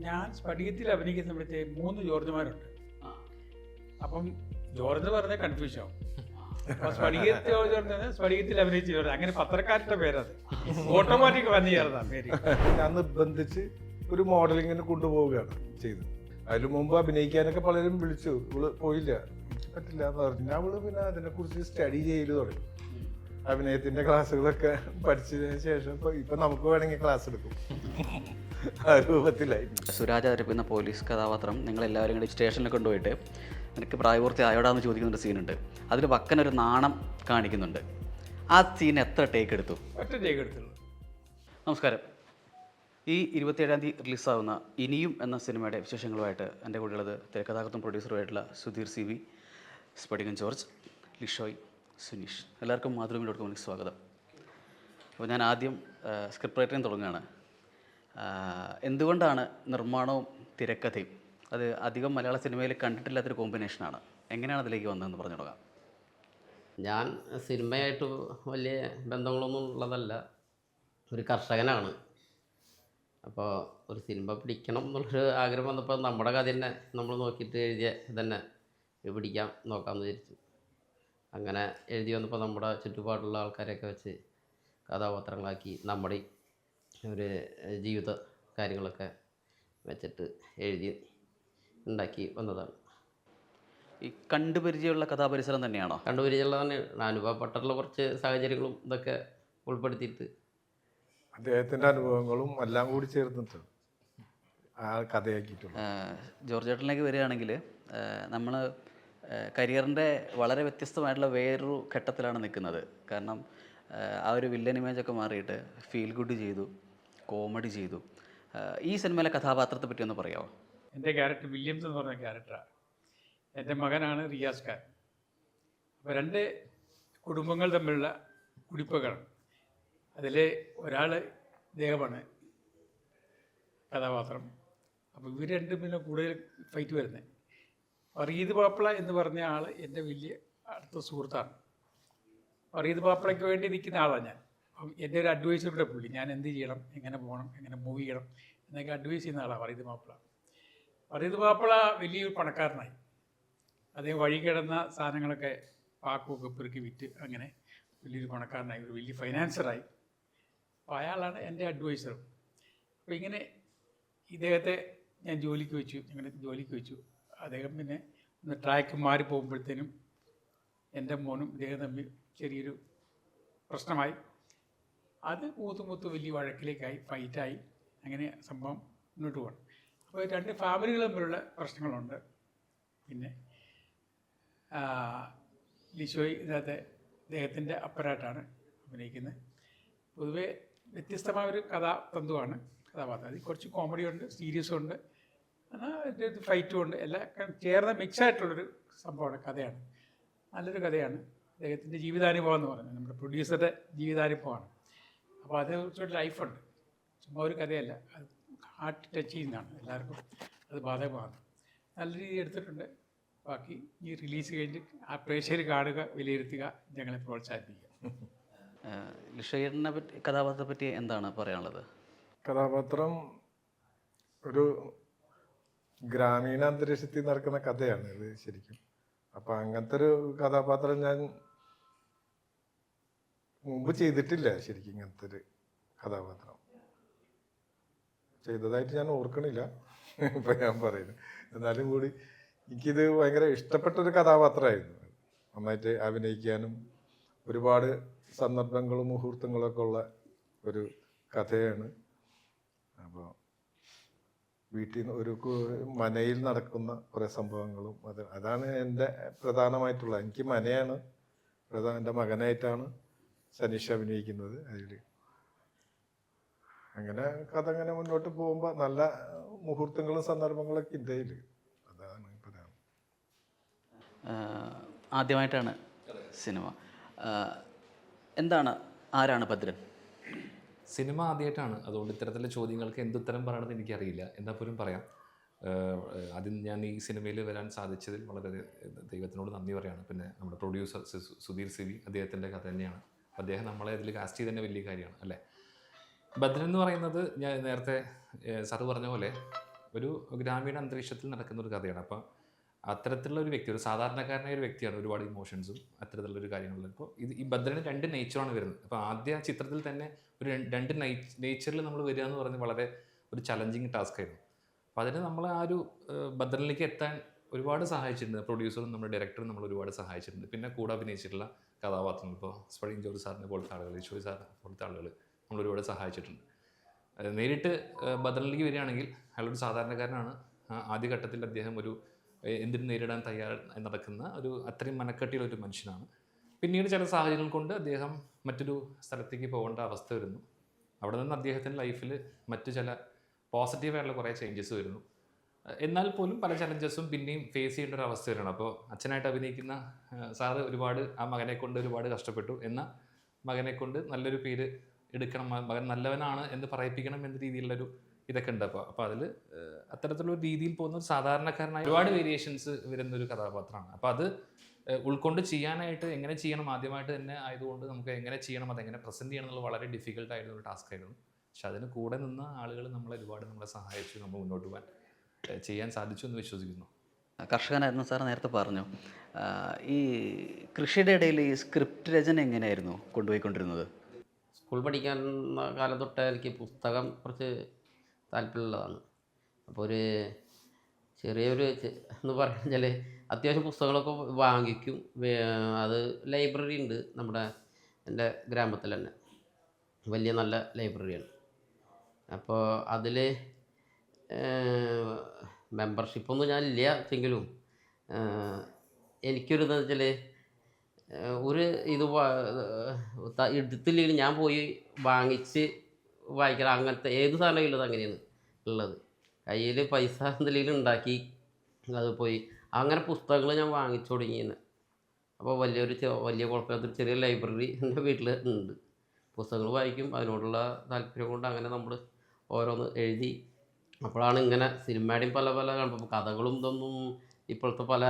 ഞാൻ സ്ഫടികത്തിൽ അഭിനയിക്കുന്ന സമയത്ത് 3 ജോർജുമാരുണ്ട്. അപ്പം ജോർജ് പറഞ്ഞ കൺഫ്യൂഷൻ ആവും. അപ്പൊ സ്ഫടികത്തിൽ അഭിനയിച്ച ജോർജ്, അങ്ങനെ പത്രക്കാരുടെ പേരത് ഓട്ടോമാറ്റിക് വന്നു ചേർന്നാ പേര്. ഞാൻ നിർബന്ധിച്ച് ഒരു മോഡലിങ്ങിന് കൊണ്ടുപോവുകയാണ് ചെയ്തത്. അതിന് മുമ്പ് അഭിനയിക്കാനൊക്കെ പലരും വിളിച്ചു, ഇവള് പോയില്ല, എനിക്ക് പറ്റില്ല എന്ന് പറഞ്ഞു. അവള് പിന്നെ അതിനെക്കുറിച്ച് സ്റ്റഡി ചെയ്ത് തുടങ്ങി. അഭിനയത്തിന്റെ ക്ലാസ്സുകളൊക്കെ പഠിച്ചതിന് ശേഷം ഇപ്പൊ നമുക്ക് വേണമെങ്കിൽ ക്ലാസ് എടുക്കും. ആ രൂപത്തിലായി. സുരാജ് അവതരിപ്പിക്കുന്ന പോലീസ് കഥാപാത്രം നിങ്ങളെല്ലാവരും കൂടി സ്റ്റേഷനിൽ കൊണ്ടുപോയിട്ട് നിനക്ക് പ്രായപൂർത്തി ആയോടാന്ന് ചോദിക്കുന്നൊരു സീനുണ്ട്. അതിൽ വക്കനൊരു നാണം കാണിക്കുന്നുണ്ട്. ആ സീൻ എത്ര ടേക്ക് എടുത്തു? ഒറ്റ ടേക്ക് എടുത്തുള്ളൂ. നമസ്കാരം. ഈ 27-ാം തീയതി റിലീസാവുന്ന ഇനിയും എന്ന സിനിമയുടെ വിശേഷങ്ങളുമായിട്ട് എൻ്റെ കൂടെയുള്ളത് തിരക്കഥാകൃത്തും പ്രൊഡ്യൂസറുമായിട്ടുള്ള സുധീർ CV, സ്ഫടികൻ ജോർജ്, ലിഷോയ്, സുനീഷ്. എല്ലാവർക്കും മാതൃഭൂമിയിലോട്ട് സ്വാഗതം. അപ്പോൾ ഞാൻ ആദ്യം സ്ക്രിപ്റ്റ് റൈറ്ററിങ് തുടങ്ങുകയാണ്. എന്തുകൊണ്ടാണ് നിർമ്മാണവും തിരക്കഥയും അത് അധികം മലയാള സിനിമയിൽ കണ്ടിട്ടില്ലാത്തൊരു കോമ്പിനേഷനാണ്? എങ്ങനെയാണ് അതിലേക്ക് വന്നതെന്ന് പറഞ്ഞു തുടങ്ങാം. ഞാൻ സിനിമയായിട്ട് വലിയ ബന്ധങ്ങളൊന്നും ഉള്ളതല്ല, ഒരു കർഷകനാണ്. അപ്പോൾ ഒരു സിനിമ പിടിക്കണം എന്നുള്ളൊരു ആഗ്രഹം വന്നപ്പോൾ നമ്മുടെ കഥ തന്നെ നമ്മൾ നോക്കിയിട്ട് എഴുതിയ ഇതന്നെ പിടിക്കാം നോക്കാമെന്ന് വിചാരിച്ചു. അങ്ങനെ എഴുതി വന്നപ്പോൾ നമ്മുടെ ചുറ്റുപാടുള്ള ആൾക്കാരെയൊക്കെ വെച്ച് കഥാപാത്രങ്ങളാക്കി നമ്മുടെ ഒരു ജീവിത കാര്യങ്ങളൊക്കെ വെച്ചിട്ട് എഴുതി ഉണ്ടാക്കി വന്നതാണ്. ഈ കണ്ടുപരിചയമുള്ള കഥാപരിസരം തന്നെയാണോ? കണ്ടുപരിചയമുള്ള തന്നെ അനുഭവപ്പെട്ടിട്ടുള്ള കുറച്ച് സാഹചര്യങ്ങളും ഇതൊക്കെ ഉൾപ്പെടുത്തിയിട്ട് അദ്ദേഹത്തിന്റെ അനുഭവങ്ങളും എല്ലാം കൂടി ചേർന്നിട്ട് ആ കഥയാക്കിയിട്ടുണ്ട്. ജോർജ് ചേട്ടനിലേക്ക് വരികയാണെങ്കിൽ നമ്മൾ കരിയറിൻ്റെ വളരെ വ്യത്യസ്തമായിട്ടുള്ള വേറൊരു ഘട്ടത്തിലാണ് നിൽക്കുന്നത്. കാരണം ആ ഒരു വില്ലൻ ഇമേജൊക്കെ മാറിയിട്ട് ഫീൽ ഗുഡ് ചെയ്തു, കോമഡി ചെയ്തു. ഈ സിനിമയിലെ കഥാപാത്രത്തെ പറ്റി ഒന്ന് പറയാമോ? എൻ്റെ ക്യാരക്ടർ വില്യംസ് എന്ന് പറഞ്ഞ ക്യാരക്ടറാണ്. എൻ്റെ മകനാണ് റിയാസ് ഖാൻ. അപ്പോൾ 2 കുടുംബങ്ങൾ തമ്മിലുള്ള കുടിപ്പകളാണ്. അതിൽ ഒരാൾ ഇദ്ദേഹമാണ് കഥാപാത്രം. അപ്പോൾ ഇവർ രണ്ടും പിന്നെ കൂടുതൽ ഫൈറ്റ് വരുന്നത്. ഫറീദ് പാപ്പള എന്ന് പറഞ്ഞ ആൾ എൻ്റെ വലിയ അടുത്ത സുഹൃത്താണ്. ഫറീദ് പാപ്പളയ്ക്ക് വേണ്ടി നിൽക്കുന്ന ആളാണ് ഞാൻ. അപ്പം എൻ്റെ ഒരു അഡ്വൈസറുടെ പുള്ളി, ഞാൻ എന്ത് ചെയ്യണം, എങ്ങനെ പോകണം, എങ്ങനെ മൂവ് ചെയ്യണം എന്നൊക്കെ അഡ്വൈസ് ചെയ്യുന്ന ആളാണ് ഫറീദ് പാപ്പള. ഫറീദ് പാപ്പള വലിയൊരു പണക്കാരനായി. അദ്ദേഹം വഴി കിടന്ന സാധനങ്ങളൊക്കെ പാക്കുമൊക്കെ പെറുക്കി വിറ്റ് അങ്ങനെ വലിയൊരു പണക്കാരനായി, ഒരു വലിയ ഫൈനാൻസറായി. അപ്പോൾ അയാളാണ് എൻ്റെ അഡ്വൈസറും. അപ്പോൾ ഇങ്ങനെ ഇദ്ദേഹത്തെ ഞാൻ ജോലിക്ക് വെച്ചു. അദ്ദേഹം പിന്നെ ഒന്ന് ട്രാക്ക് മാറി പോകുമ്പോഴത്തേനും എൻ്റെ മോനും ഇദ്ദേഹം തമ്മിൽ ചെറിയൊരു പ്രശ്നമായി. അത് മൂത്ത് വലിയ വഴക്കിലേക്കായി, ഫൈറ്റായി. അങ്ങനെ സംഭവം മുന്നോട്ട് പോകണം. അപ്പോൾ 2 ഫാമിലികൾ തമ്മിലുള്ള പ്രശ്നങ്ങളുണ്ട്. പിന്നെ ലിഷോയ് ഇതിനകത്ത് അദ്ദേഹത്തിൻ്റെ അപ്പരായിട്ടാണ് അഭിനയിക്കുന്നത്. പൊതുവെ വ്യത്യസ്തമായൊരു കഥാതന്തുവാണ് കഥാപാത്രം. അതിൽ കുറച്ച് കോമഡിയുണ്ട്, സീരിയസുണ്ട്, എന്നാൽ ഫൈറ്റും ഉണ്ട്. എല്ലാം ചേർന്ന മിക്സായിട്ടുള്ളൊരു സംഭവമാണ്, കഥയാണ്. നല്ലൊരു കഥയാണ്. അദ്ദേഹത്തിൻ്റെ ജീവിതാനുഭവം എന്ന് പറയുന്നത് നമ്മുടെ പ്രൊഡ്യൂസറുടെ ജീവിതാനുഭവമാണ്. അപ്പോൾ അതേക്കുറിച്ചൊരു ലൈഫുണ്ട്, ചുമ്മാ ഒരു കഥയല്ല. അത് ഹാർട്ട് ടച്ച് ചെയ്യുന്നതാണ്, എല്ലാവർക്കും അത് ബാധകമാണ്. നല്ല രീതിയിൽ എടുത്തിട്ടുണ്ട്. ബാക്കി ഈ റിലീസ് കഴിഞ്ഞിട്ട് ആ പ്രേക്ഷകർ കാണുക, വിലയിരുത്തുക, ഞങ്ങളെ പ്രോത്സാഹിപ്പിക്കുക. ലിഷോയിനെ പറ്റി, കഥാപാത്രത്തെ പറ്റി എന്താണ് പറയാനുള്ളത്? കഥാപാത്രം ഒരു ഗ്രാമീണ അന്തരീക്ഷത്തിൽ നടക്കുന്ന കഥയാണ് ഇത് ശരിക്കും. അപ്പം അങ്ങനത്തെ ഒരു കഥാപാത്രം ഞാൻ മുമ്പ് ചെയ്തിട്ടില്ല ശരിക്കും. ഇങ്ങനത്തെ ഒരു കഥാപാത്രം ചെയ്തതായിട്ട് ഞാൻ ഓർക്കണില്ല ഇപ്പം ഞാൻ പറയുന്നത്. എന്നാലും കൂടി എനിക്കിത് ഭയങ്കര ഇഷ്ടപ്പെട്ടൊരു കഥാപാത്രമായിരുന്നു. നന്നായിട്ട് അഭിനയിക്കാനും ഒരുപാട് സന്ദർഭങ്ങളും മുഹൂർത്തങ്ങളൊക്കെ ഉള്ള ഒരു കഥയാണ്. അപ്പോൾ വീട്ടിൽ നിന്ന് ഒരു മനയിൽ നടക്കുന്ന കുറേ സംഭവങ്ങളും അതാണ് എൻ്റെ പ്രധാനമായിട്ടുള്ള. എനിക്ക് മനയാണ് എൻ്റെ മകനായിട്ടാണ് സനീഷ് അഭിനയിക്കുന്നത് അതിൽ. അങ്ങനെ കഥ അങ്ങനെ മുന്നോട്ട് പോകുമ്പോൾ നല്ല മുഹൂർത്തങ്ങളും സന്ദർഭങ്ങളൊക്കെ ഇന്ത്യയിൽ. അതാണ് പ്രധാനം. ആദ്യമായിട്ടാണ് സിനിമ. ആരാണ് ഭദ്രൻ? സിനിമ ആദ്യമായിട്ടാണ്, അതുകൊണ്ട് ഇത്തരത്തിലുള്ള ചോദ്യങ്ങൾക്ക് എന്തുത്തരം പറയണമെന്ന് എനിക്കറിയില്ല. എന്നാൽ പോലും പറയാം. ആദ്യം ഞാൻ ഈ സിനിമയിൽ വരാൻ സാധിച്ചതിൽ വളരെ ദൈവത്തിനോട് നന്ദി പറയുകയാണ്. പിന്നെ നമ്മുടെ പ്രൊഡ്യൂസർ സുധീർ CV, അദ്ദേഹത്തിൻ്റെ കഥ തന്നെയാണ്. അദ്ദേഹം നമ്മളെ അതിൽ കാസ്റ്റ് ചെയ്ത് തന്നെ വലിയ കാര്യമാണ് അല്ലേ. ഭദ്രൻ എന്ന് പറയുന്നത് ഞാൻ നേരത്തെ സാറ് പറഞ്ഞ പോലെ ഒരു ഗ്രാമീണ അന്തരീക്ഷത്തിൽ നടക്കുന്ന ഒരു കഥയാണ്. അപ്പോൾ അത്തരത്തിലുള്ള ഒരു വ്യക്തി, ഒരു സാധാരണക്കാരനായ ഒരു വ്യക്തിയാണ്, ഒരുപാട് ഇമോഷൻസും അത്തരത്തിലുള്ളൊരു കാര്യങ്ങളിലും. ഇപ്പോൾ ഈ ഭദ്രന് 2 നേച്ചറാണ് വരുന്നത്. അപ്പോൾ ആദ്യ ചിത്രത്തിൽ തന്നെ ഒരു 2 നേച്ചറിൽ നമ്മൾ വരിക എന്ന് പറഞ്ഞ് വളരെ ഒരു ചലഞ്ചിങ് ടാസ്ക് ആയിരുന്നു. അപ്പോൾ അതിന് നമ്മൾ ആ ഒരു ഭദ്രനിലേക്ക് എത്താൻ ഒരുപാട് സഹായിച്ചിട്ടുണ്ട്. പ്രൊഡ്യൂസറും നമ്മുടെ ഡയറക്ടറും നമ്മൾ ഒരുപാട് സഹായിച്ചിട്ടുണ്ട്. പിന്നെ കൂടെ അഭിനയിച്ചിട്ടുള്ള കഥാപാത്രങ്ങൾ, ഇപ്പോൾ സ്പടികം ജോർജ് സാറിനെ പോലത്തെ ആളുകൾ, ഈശോയ് സാറിനെ പോലത്തെ ആളുകൾ നമ്മൾ ഒരുപാട് സഹായിച്ചിട്ടുണ്ട്. നേരിട്ട് ഭദ്രനിലേക്ക് വരികയാണെങ്കിൽ അയാളൊരു സാധാരണക്കാരനാണ്. ആദ്യഘട്ടത്തിൽ അദ്ദേഹം ഒരു എന്തിനും നേരിടാൻ നടക്കുന്ന ഒരു അത്രയും മനക്കെട്ടിയുള്ള ഒരു മനുഷ്യനാണ്. പിന്നീട് ചില സാഹചര്യങ്ങൾ കൊണ്ട് അദ്ദേഹം മറ്റൊരു സ്ഥലത്തേക്ക് പോകേണ്ട അവസ്ഥ വരുന്നു. അവിടെ നിന്ന് അദ്ദേഹത്തിൻ്റെ ലൈഫിൽ മറ്റു ചില പോസിറ്റീവായിട്ടുള്ള കുറേ ചേഞ്ചസ് വരുന്നു. എന്നാൽ പോലും പല ചലഞ്ചസും പിന്നെയും ഫേസ് ചെയ്യേണ്ട ഒരു അവസ്ഥ വരണം. അപ്പോൾ അച്ഛനായിട്ട് അഭിനയിക്കുന്ന സാറ് ഒരുപാട് ആ മകനെ കൊണ്ട് ഒരുപാട് കഷ്ടപ്പെട്ടു. എന്നാൽ മകനെ കൊണ്ട് നല്ലൊരു പേര് എടുക്കണം, മകൻ നല്ലവനാണ് എന്ന് പറയിപ്പിക്കണം എന്ന രീതിയിലുള്ളൊരു ഇതൊക്കെ ഉണ്ട്. അപ്പോൾ അതിൽ അത്തരത്തിലുള്ള രീതിയിൽ പോകുന്ന ഒരു സാധാരണക്കാരനായ ഒരുപാട് വേരിയേഷൻസ് വരുന്നൊരു കഥാപാത്രമാണ്. അപ്പോൾ അത് ഉൾക്കൊണ്ട് ചെയ്യാനായിട്ട് എങ്ങനെ ചെയ്യണം, ആദ്യമായിട്ട് തന്നെ ആയതുകൊണ്ട് നമുക്ക് എങ്ങനെ ചെയ്യണം, അതെങ്ങനെ പ്രസൻറ്റ് ചെയ്യണം എന്നുള്ളത് വളരെ ഡിഫിക്കൽട്ടായിരുന്ന ഒരു ടാസ്ക് ആയിരുന്നു. പക്ഷെ അതിന് കൂടെ നിന്ന ആളുകൾ നമ്മളെ സഹായിച്ചു, നമ്മൾ മുന്നോട്ട് പോകാൻ ചെയ്യാൻ സാധിച്ചു എന്ന് വിശ്വസിക്കുന്നു. കർഷകനായിരുന്നു സാർ നേരത്തെ പറഞ്ഞു. ഈ കൃഷിയുടെ ഇടയിൽ ഈ സ്ക്രിപ്റ്റ് രചന എങ്ങനെയായിരുന്നു കൊണ്ടുപോയിക്കൊണ്ടിരുന്നത്? സ്കൂൾ പഠിക്കുന്ന കാലം തൊട്ടേ എനിക്ക് പുസ്തകം കുറച്ച് താല്പര്യമുള്ളതാണ്. അപ്പോൾ ഒരു ചെറിയൊരു എന്ന് പറഞ്ഞാൽ അത്യാവശ്യം പുസ്തകങ്ങളൊക്കെ വാങ്ങിക്കും. അത് ലൈബ്രറി ഉണ്ട് നമ്മുടെ എൻ്റെ ഗ്രാമത്തിൽ തന്നെ, വലിയ നല്ല ലൈബ്രറിയാണ്. അപ്പോൾ അതിൽ മെമ്പർഷിപ്പൊന്നും ഞാനില്ല എങ്കിലും എനിക്കൊരു എന്താ വെച്ചാൽ ഒരു ഇത് എടുത്തില്ലെങ്കിൽ ഞാൻ പോയി വാങ്ങിച്ച് വായിക്കണം. അങ്ങനത്തെ ഏത് സാധനം ഉള്ളത് അങ്ങനെയാണ് ഉള്ളത്. കയ്യിൽ പൈസ എന്തെങ്കിലും ഉണ്ടാക്കി അത് പോയി അങ്ങനെ പുസ്തകങ്ങൾ ഞാൻ വാങ്ങിച്ചു തുടങ്ങിയെന്ന്. അപ്പോൾ വലിയ കുഴപ്പമില്ലാത്തൊരു ചെറിയ ലൈബ്രറി എൻ്റെ വീട്ടിൽ ഉണ്ട്. പുസ്തകങ്ങൾ വായിക്കും. അതിനോടുള്ള താല്പര്യം കൊണ്ട് അങ്ങനെ നമ്മൾ ഓരോന്ന് എഴുതി. അപ്പോഴാണ് ഇങ്ങനെ സിനിമയുടെയും പല കാണുമ്പോൾ കഥകളും ഇതൊന്നും ഇപ്പോഴത്തെ പല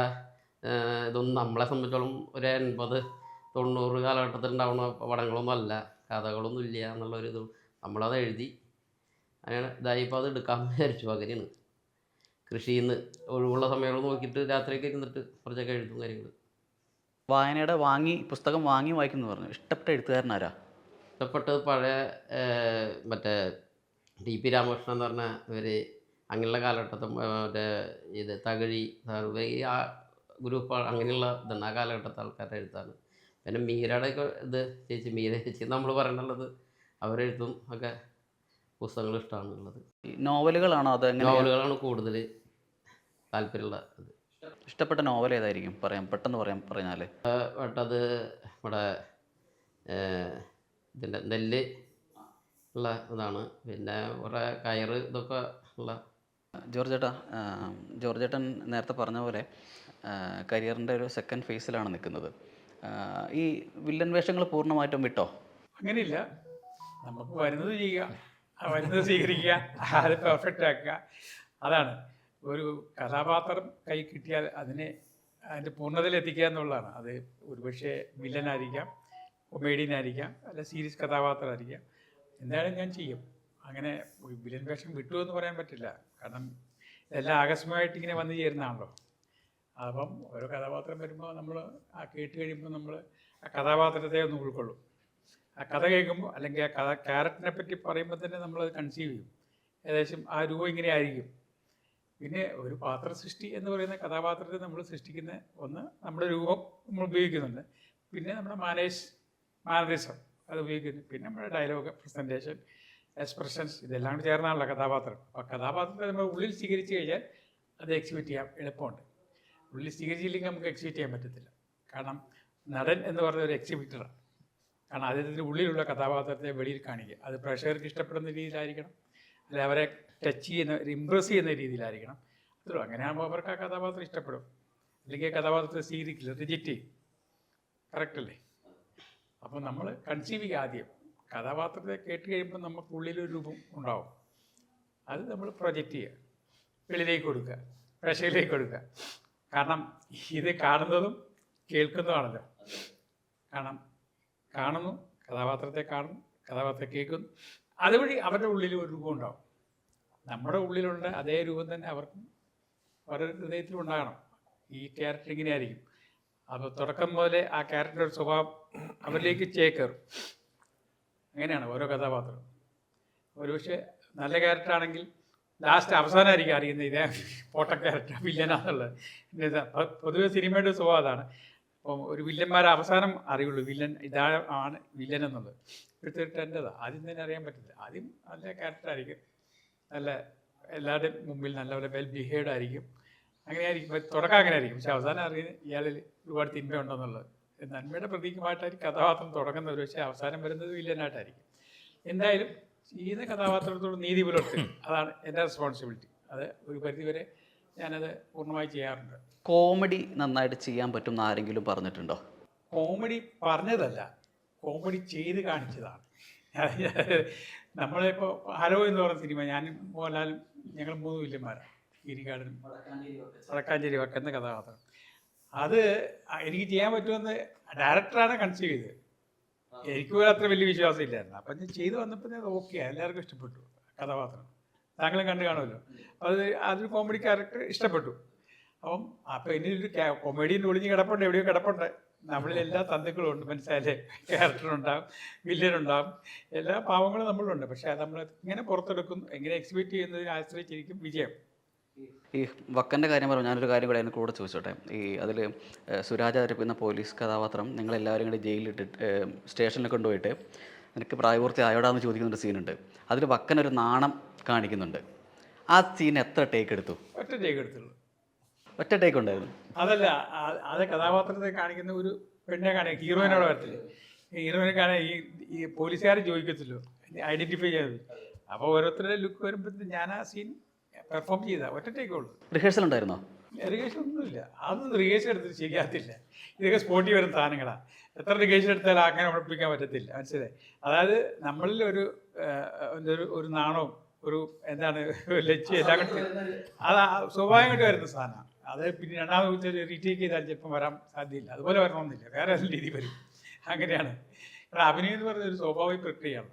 ഇതൊന്നും നമ്മളെ സംബന്ധിച്ചോളം ഒരു 80-90 കാലഘട്ടത്തിൽ ഉണ്ടാവുന്ന പടങ്ങളൊന്നും അല്ല, കഥകളൊന്നും ഇല്ല എന്നുള്ളൊരിത് നമ്മളത് എഴുതി അങ്ങനെ ഇതായിപ്പോൾ അത് എടുക്കാമെന്ന് വിചാരിച്ചു. അങ്ങനെയാണ് കൃഷിയിൽ നിന്ന് ഒഴിവുള്ള സമയങ്ങൾ നോക്കിയിട്ട് രാത്രിയൊക്കെ ഇരുന്നിട്ട് കുറച്ചൊക്കെ എഴുതും കാര്യങ്ങൾ. വായനയുടെ പുസ്തകം വാങ്ങി വായിക്കുന്നു പറഞ്ഞു. ഇഷ്ടപ്പെട്ട എഴുത്തുകാരനാരാ? ഇഷ്ടപ്പെട്ടത് പഴയ മറ്റേ ടി.പി. രാമകൃഷ്ണൻ എന്ന് പറഞ്ഞ ഇവർ അങ്ങനെയുള്ള കാലഘട്ടത്തിൽ മറ്റേ ഇത് തകഴി ഈ ആ ഗ്രൂപ്പ് അങ്ങനെയുള്ള ഇതാണ് ആ കാലഘട്ടത്തെ ആൾക്കാരുടെ എഴുത്താണ്. പിന്നെ മീരയുടെ ഇത് മീര ചേച്ചി നമ്മൾ പറയണുള്ളത് അവരെഴുത്തും ഒക്കെ പുസ്തകങ്ങൾ ഇഷ്ടമാണുള്ളത്. നോവലുകളാണോ അത്? നോവലുകളാണ് കൂടുതൽ താല്പര്യമുള്ള ഇത്. ഇഷ്ടപ്പെട്ട നോവൽ ഏതായിരിക്കും പെട്ടെന്ന് പറഞ്ഞാൽ? പെട്ടത് നമ്മുടെ ഇതിൻ്റെ നെല്ല് ഉള്ള ഇതാണ്. പിന്നെ കുറേ കയറ് ഇതൊക്കെ ഉള്ള. ജോർജേട്ടൻ നേരത്തെ പറഞ്ഞ പോലെ കരിയറിൻ്റെ ഒരു സെക്കൻഡ് ഫേസിലാണ് നിൽക്കുന്നത്. ഈ വില്ലൻ വേഷങ്ങൾ പൂർണ്ണമായിട്ടും വിട്ടോ? അങ്ങനെയില്ല, നമുക്ക് വരുന്നത് ചെയ്യുക, വരുന്നത് സ്വീകരിക്കുക, അത് പെർഫെക്റ്റ് ആക്കുക. അതാണ് ഒരു കഥാപാത്രം കൈ കിട്ടിയാൽ അതിൻ്റെ പൂർണ്ണതയിലെത്തിക്കുക എന്നുള്ളതാണ്. അത് ഒരുപക്ഷെ വില്ലനായിരിക്കാം, കൊമേഡിയനായിരിക്കാം, അല്ല സീരിയസ് കഥാപാത്രമായിരിക്കാം. എന്തായാലും ഞാൻ ചെയ്യും. അങ്ങനെ വില്ലൻ വേഷം വിട്ടു എന്ന് പറയാൻ പറ്റില്ല. കാരണം ഇതെല്ലാം ആകസ്മികമായിട്ട് ഇങ്ങനെ വന്നു ചേരുന്നതാണല്ലോ. അപ്പം ഓരോ കഥാപാത്രം വരുമ്പോൾ നമ്മൾ ആ കേട്ട് കഴിയുമ്പോൾ നമ്മൾ ആ കഥാപാത്രത്തെ ഒന്ന് ഉൾക്കൊള്ളും. ആ കഥ കേൾക്കുമ്പോൾ അല്ലെങ്കിൽ ആ ക്യാരക്ടറിനെ പറ്റി പറയുമ്പോൾ തന്നെ നമ്മളത് കൺസീവ് ചെയ്യും. ഏകദേശം ആ രൂപം ഇങ്ങനെ ആയിരിക്കും. പിന്നെ ഒരു പാത്രസൃഷ്ടി എന്ന് പറയുന്ന കഥാപാത്രത്തെ നമ്മൾ സൃഷ്ടിക്കുന്ന ഒന്ന് നമ്മുടെ രൂപം നമ്മൾ ഉപയോഗിക്കുന്നുണ്ട്. പിന്നെ നമ്മുടെ മാനറിസം അത് ഉപയോഗിക്കുന്നു. പിന്നെ നമ്മുടെ ഡയലോഗ്, പ്രസൻറ്റേഷൻ, എക്സ്പ്രഷൻസ് ഇതെല്ലാം കൂടി ചേർന്നാണല്ലോ കഥാപാത്രം. അപ്പോൾ കഥാപാത്രത്തെ നമ്മൾ ഉള്ളിൽ സ്വീകരിച്ച് കഴിഞ്ഞാൽ അത് എക്സിക്യൂട്ട് ചെയ്യാൻ എളുപ്പമുണ്ട്. ഉള്ളിൽ സ്വീകരിച്ചില്ലെങ്കിൽ നമുക്ക് എക്സിക്യൂട്ട് ചെയ്യാൻ പറ്റത്തില്ല. കാരണം നടൻ എന്ന് പറഞ്ഞ ഒരു എക്സിബിറ്ററാണ്. കാരണം അദ്ദേഹത്തിൻ്റെ ഉള്ളിലുള്ള കഥാപാത്രത്തെ വെളിയിൽ കാണിക്കുക. അത് പ്രേക്ഷകർക്ക് ഇഷ്ടപ്പെടുന്ന രീതിയിലായിരിക്കണം, അല്ലെ അവരെ ടച്ച് ചെയ്യുന്ന, ഇമ്പ്രസ് ചെയ്യുന്ന രീതിയിലായിരിക്കണം. അത്രയും അങ്ങനെയാകുമ്പോൾ അവർക്ക് ആ കഥാപാത്രം ഇഷ്ടപ്പെടും. അല്ലെങ്കിൽ കഥാപാത്രത്തെ സ്വീകരിക്കില്ല, റിജക്റ്റ് ചെയ്യും. കറക്റ്റല്ലേ? അപ്പോൾ നമ്മൾ കൺസീവ് ചെയ്യുക. ആദ്യം കഥാപാത്രത്തെ കേട്ട് കഴിയുമ്പോൾ നമുക്ക് ഉള്ളിലൊരു രൂപം ഉണ്ടാവും. അത് നമ്മൾ പ്രൊജക്റ്റ് ചെയ്യുക, വെളിയിലേക്ക് കൊടുക്കുക, പ്രേക്ഷകരിലേക്ക് കൊടുക്കുക. കാരണം ഇത് കാണുന്നതും കേൾക്കുന്നതാണല്ലോ. കാരണം കാണുന്നു, കഥാപാത്രത്തെ കാണുന്നു, കഥാപാത്രത്തെ കേൾക്കുന്നു, അതുവഴി അവരുടെ ഉള്ളിൽ ഒരു രൂപം ഉണ്ടാവും. നമ്മുടെ ഉള്ളിലുള്ള അതേ രൂപം തന്നെ അവർക്കും അവരുടെ ഹൃദയത്തിലും ഉണ്ടാകണം. ഈ ക്യാരക്ടർ ഇങ്ങനെയായിരിക്കും. അപ്പോൾ തുടക്കം മുതലേ ആ ക്യാരക്ടറുടെ സ്വഭാവം അവരിലേക്ക് ചേക്കേറും. അങ്ങനെയാണ് ഓരോ കഥാപാത്രം. ഒരുപക്ഷെ നല്ല ക്യാരക്ടറാണെങ്കിൽ ലാസ്റ്റ് അവസാനമായിരിക്കും അറിയുന്നത് ഇതേ പോട്ട ക്യാരക്ടർ വില്ലനാന്നുള്ളത്. പൊതുവെ സിനിമയുടെ സ്വഭാവം അതാണ്. അപ്പം ഒരു വില്ലന്മാരെ അവസാനം അറിയുള്ളൂ വില്ലൻ ആണ് വില്ലൻ എന്നുള്ളത്. ഇപ്പോഴത്തെ എൻ്റെതാണ്. ആദ്യം തന്നെ അറിയാൻ പറ്റില്ല. ആദ്യം നല്ല ക്യാരക്ടറായിരിക്കും, നല്ല എല്ലാവരുടെയും മുമ്പിൽ നല്ലപോലെ വെൽ ബിഹേവ്ഡ് ആയിരിക്കും. അങ്ങനെയായിരിക്കും തുടക്കം അങ്ങനെ ആയിരിക്കും. പക്ഷെ അവസാനം അറിയുന്നത് ഇയാളിൽ ഒരുപാട് തിന്മയുണ്ടെന്നുള്ളത്. നന്മയുടെ പ്രതീകമായിട്ടായിരിക്കും കഥാപാത്രം തുടങ്ങുന്നത്. ഒരു പക്ഷേ അവസാനം വരുന്നത് വില്ലനായിട്ടായിരിക്കും. എന്തായാലും ചെയ്യുന്ന കഥാപാത്രത്തോട് നീതി പുലർത്തുക, അതാണ് എൻ്റെ റെസ്പോൺസിബിലിറ്റി. അത് ഒരു പരിധിവരെ ഞാനത് പൂർണ്ണമായി ചെയ്യാറുണ്ട്. കോമഡി നന്നായിട്ട് ചെയ്യാൻ പറ്റും ആരെങ്കിലും പറഞ്ഞിട്ടുണ്ടോ? കോമഡി പറഞ്ഞതല്ല, കോമഡി ചെയ്ത് കാണിച്ചതാണ്. നമ്മളിപ്പോൾ ഹലോ എന്ന് പറയുന്ന സിനിമ ഞാനും മോഹൻലാലും ഞങ്ങൾ 3 വില്ലന്മാരാണ്. ഗിരികാടനും വടക്കാഞ്ചേരി വക്കുന്ന കഥാപാത്രം. അത് എനിക്ക് ചെയ്യാൻ പറ്റുമെന്ന് ഡയറക്ടറാണ് കൺസീവ് ചെയ്തത്. എനിക്ക് പോലും അത്ര വലിയ വിശ്വാസം ഇല്ലായിരുന്നു. അപ്പം ഞാൻ ചെയ്ത് വന്നപ്പോൾ അത് ഓക്കെ, എല്ലാവർക്കും ഇഷ്ടപ്പെട്ടു കഥാപാത്രം. താങ്കളും കണ്ടു കാണുമല്ലോ. അതൊരു കോമഡി ക്യാരക്ടർ ഇഷ്ടപ്പെട്ടു. അപ്പം ഇനിയൊരു കൊമേഡിയൻ ഒളിഞ്ഞ് കിടപ്പുണ്ട്, എവിടെയോ കിടപ്പുണ്ട്. നമ്മളിൽ എല്ലാ തന്തുക്കളും ഉണ്ട്, മനസ്സിലായില്ലേ? ക്യാരക്ടറുണ്ടാവും, വില്ലനുണ്ടാവും, എല്ലാ പാവങ്ങളും നമ്മളുണ്ട്. പക്ഷേ അത് നമ്മൾ എങ്ങനെ പുറത്തെടുക്കുന്നു, എങ്ങനെ എക്സിബിറ്റ് ചെയ്യുന്നതിനെ ആശ്രയിച്ചിരിക്കും വിജയം. ഈ വക്കൻ്റെ കാര്യം പറഞ്ഞു, ഞാനൊരു കാര്യം കൂടെ അതിന് കൂടെ ചോദിച്ചോട്ടെ. ഈ അതിൽ സുരാജ് അവതരിപ്പിക്കുന്ന പോലീസ് കഥാപാത്രം നിങ്ങളെല്ലാവരും കൂടി ജയിലിലിട്ടിട്ട് സ്റ്റേഷനിൽ കൊണ്ടുപോയിട്ട് നിനക്ക് പ്രായപൂർത്തി ആയോടാന്ന് ചോദിക്കുന്നൊരു സീനുണ്ട്. അതിൽ വക്കനൊരു നാണം കാണിക്കുന്നുണ്ട്. ആ സീൻ എത്ര ടേക്ക് എടുത്തു? ഒറ്റ ടേക്ക് എടുത്തുള്ളൂ. ഒറ്റ ടേക്ക് ഉണ്ടായിരുന്നു. അതല്ല, അത് കഥാപാത്രത്തെ കാണിക്കുന്ന ഒരു പെണ്ണെ കാണിക്കുക, ഹീറോയിനോട് വരത്തില്ല. ഹീറോയിനെ കാണാൻ ഈ പോലീസുകാർ ചോദിക്കത്തില്ലോ, ഐഡന്റിഫൈ ചെയ്തത്. അപ്പോൾ ഓരോരുത്തരുടെ ലുക്ക് വരുമ്പോഴത്തേക്കും ഞാൻ ആ സീൻ പെർഫോം ചെയ്താൽ ഒറ്റ ടേക്കേ ഉള്ളൂ. റിഹേഴ്സൽ ഉണ്ടായിരുന്നോ? റിഹേഴ്സൽ ഒന്നുമില്ല. അതൊന്നും റിഹേഴ്സൽ എടുത്തിട്ട് ശരിയാകത്തില്ല. ഇതൊക്കെ സ്പോട്ടിൽ വരുന്ന സാധനങ്ങളാണ്. എത്ര റിഹേഴ്സൽ എടുത്താലും അങ്ങനെ ഉറപ്പിക്കാൻ പറ്റത്തില്ല, മനസ്സിലായി? അതായത് നമ്മളിൽ ഒരു നാണവും ഒരു എന്താണ് ലക്ഷ്യം എല്ലാം കൂടി അത് സ്വാഭാവികമായിട്ട് വരുന്ന സാധനമാണ്. അത് പിന്നെ രണ്ടാമത് റീടേക്ക് ചെയ്താൽ ചിലപ്പം വരാൻ സാധ്യതയില്ല. അതുപോലെ വരണമെന്നില്ല, വേറെ രീതി വരും. അങ്ങനെയാണ്. കാരണം അഭിനയം എന്ന് പറയുന്ന ഒരു സ്വാഭാവിക പ്രക്രിയയാണ്.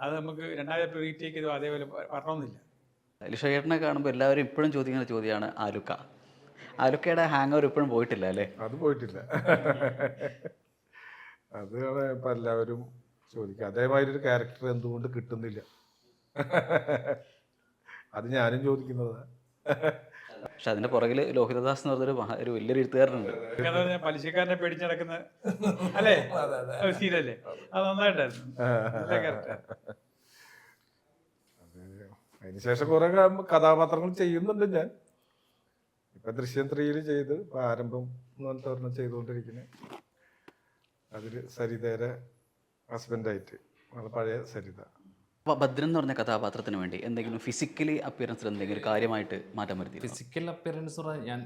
അത് നമുക്ക് രണ്ടാമത് റീടേക്ക് ചെയ്തോ അതേപോലെ വരണമെന്നില്ല. ലിഷോയേട്ടനെ കാണുമ്പോൾ എല്ലാവരും ഇപ്പോഴും ചോദിക്കുന്ന ചോദ്യമാണ് ആലുക്ക. ആലുക്കയുടെ ഹാങ് ഓവർ ഇപ്പോഴും പോയിട്ടില്ല അല്ലേ? അത് പോയിട്ടില്ല. അതാണ് ഇപ്പം എല്ലാവരും ചോദിക്കുക. അതേമാതിരി ഒരു ക്യാരക്ടർ എന്തുകൊണ്ട് കിട്ടുന്നില്ല, അത് ഞാനും ചോദിക്കുന്നതാണ്. പക്ഷെ അതിന്റെ പുറകിൽ ലോഹിതദാസ് എന്ന് പറഞ്ഞൊരു ഒരു വലിയൊരു എഴുത്തുകാരനുണ്ട്. പലിശക്കാരനെ പേടിച്ച് നടക്കുന്ന അല്ലേ സീനല്ലേ? അത് നന്നായിട്ടായിരുന്നു, നല്ല ക്യാരക്ടർ. അതിനുശേഷം കുറെ കഥാപാത്രങ്ങൾ ചെയ്യുന്നുണ്ട് ഞാൻ. ഇപ്പൊ ദൃശ്യം 3 ചെയ്ത്, ഇപ്പൊ ആരംഭം എന്ന് പറഞ്ഞിട്ട് ഒരെണ്ണം ചെയ്തുകൊണ്ടിരിക്കുന്നത്. അതിൽ സരിതയുടെ ഹസ്ബൻഡായിട്ട്, പഴയ സരിത. ഭദ്രൻ എന്ന് പറഞ്ഞ കഥാപാത്രത്തിന് വേണ്ടി എന്തെങ്കിലും ഫിസിക്കലി അപ്പിയറൻസിൽ എന്തെങ്കിലും കാര്യമായിട്ട് മാറ്റം വരുത്തി? ഫിസിക്കൽ അപ്പിയറൻസ് പറഞ്ഞാൽ ഞാൻ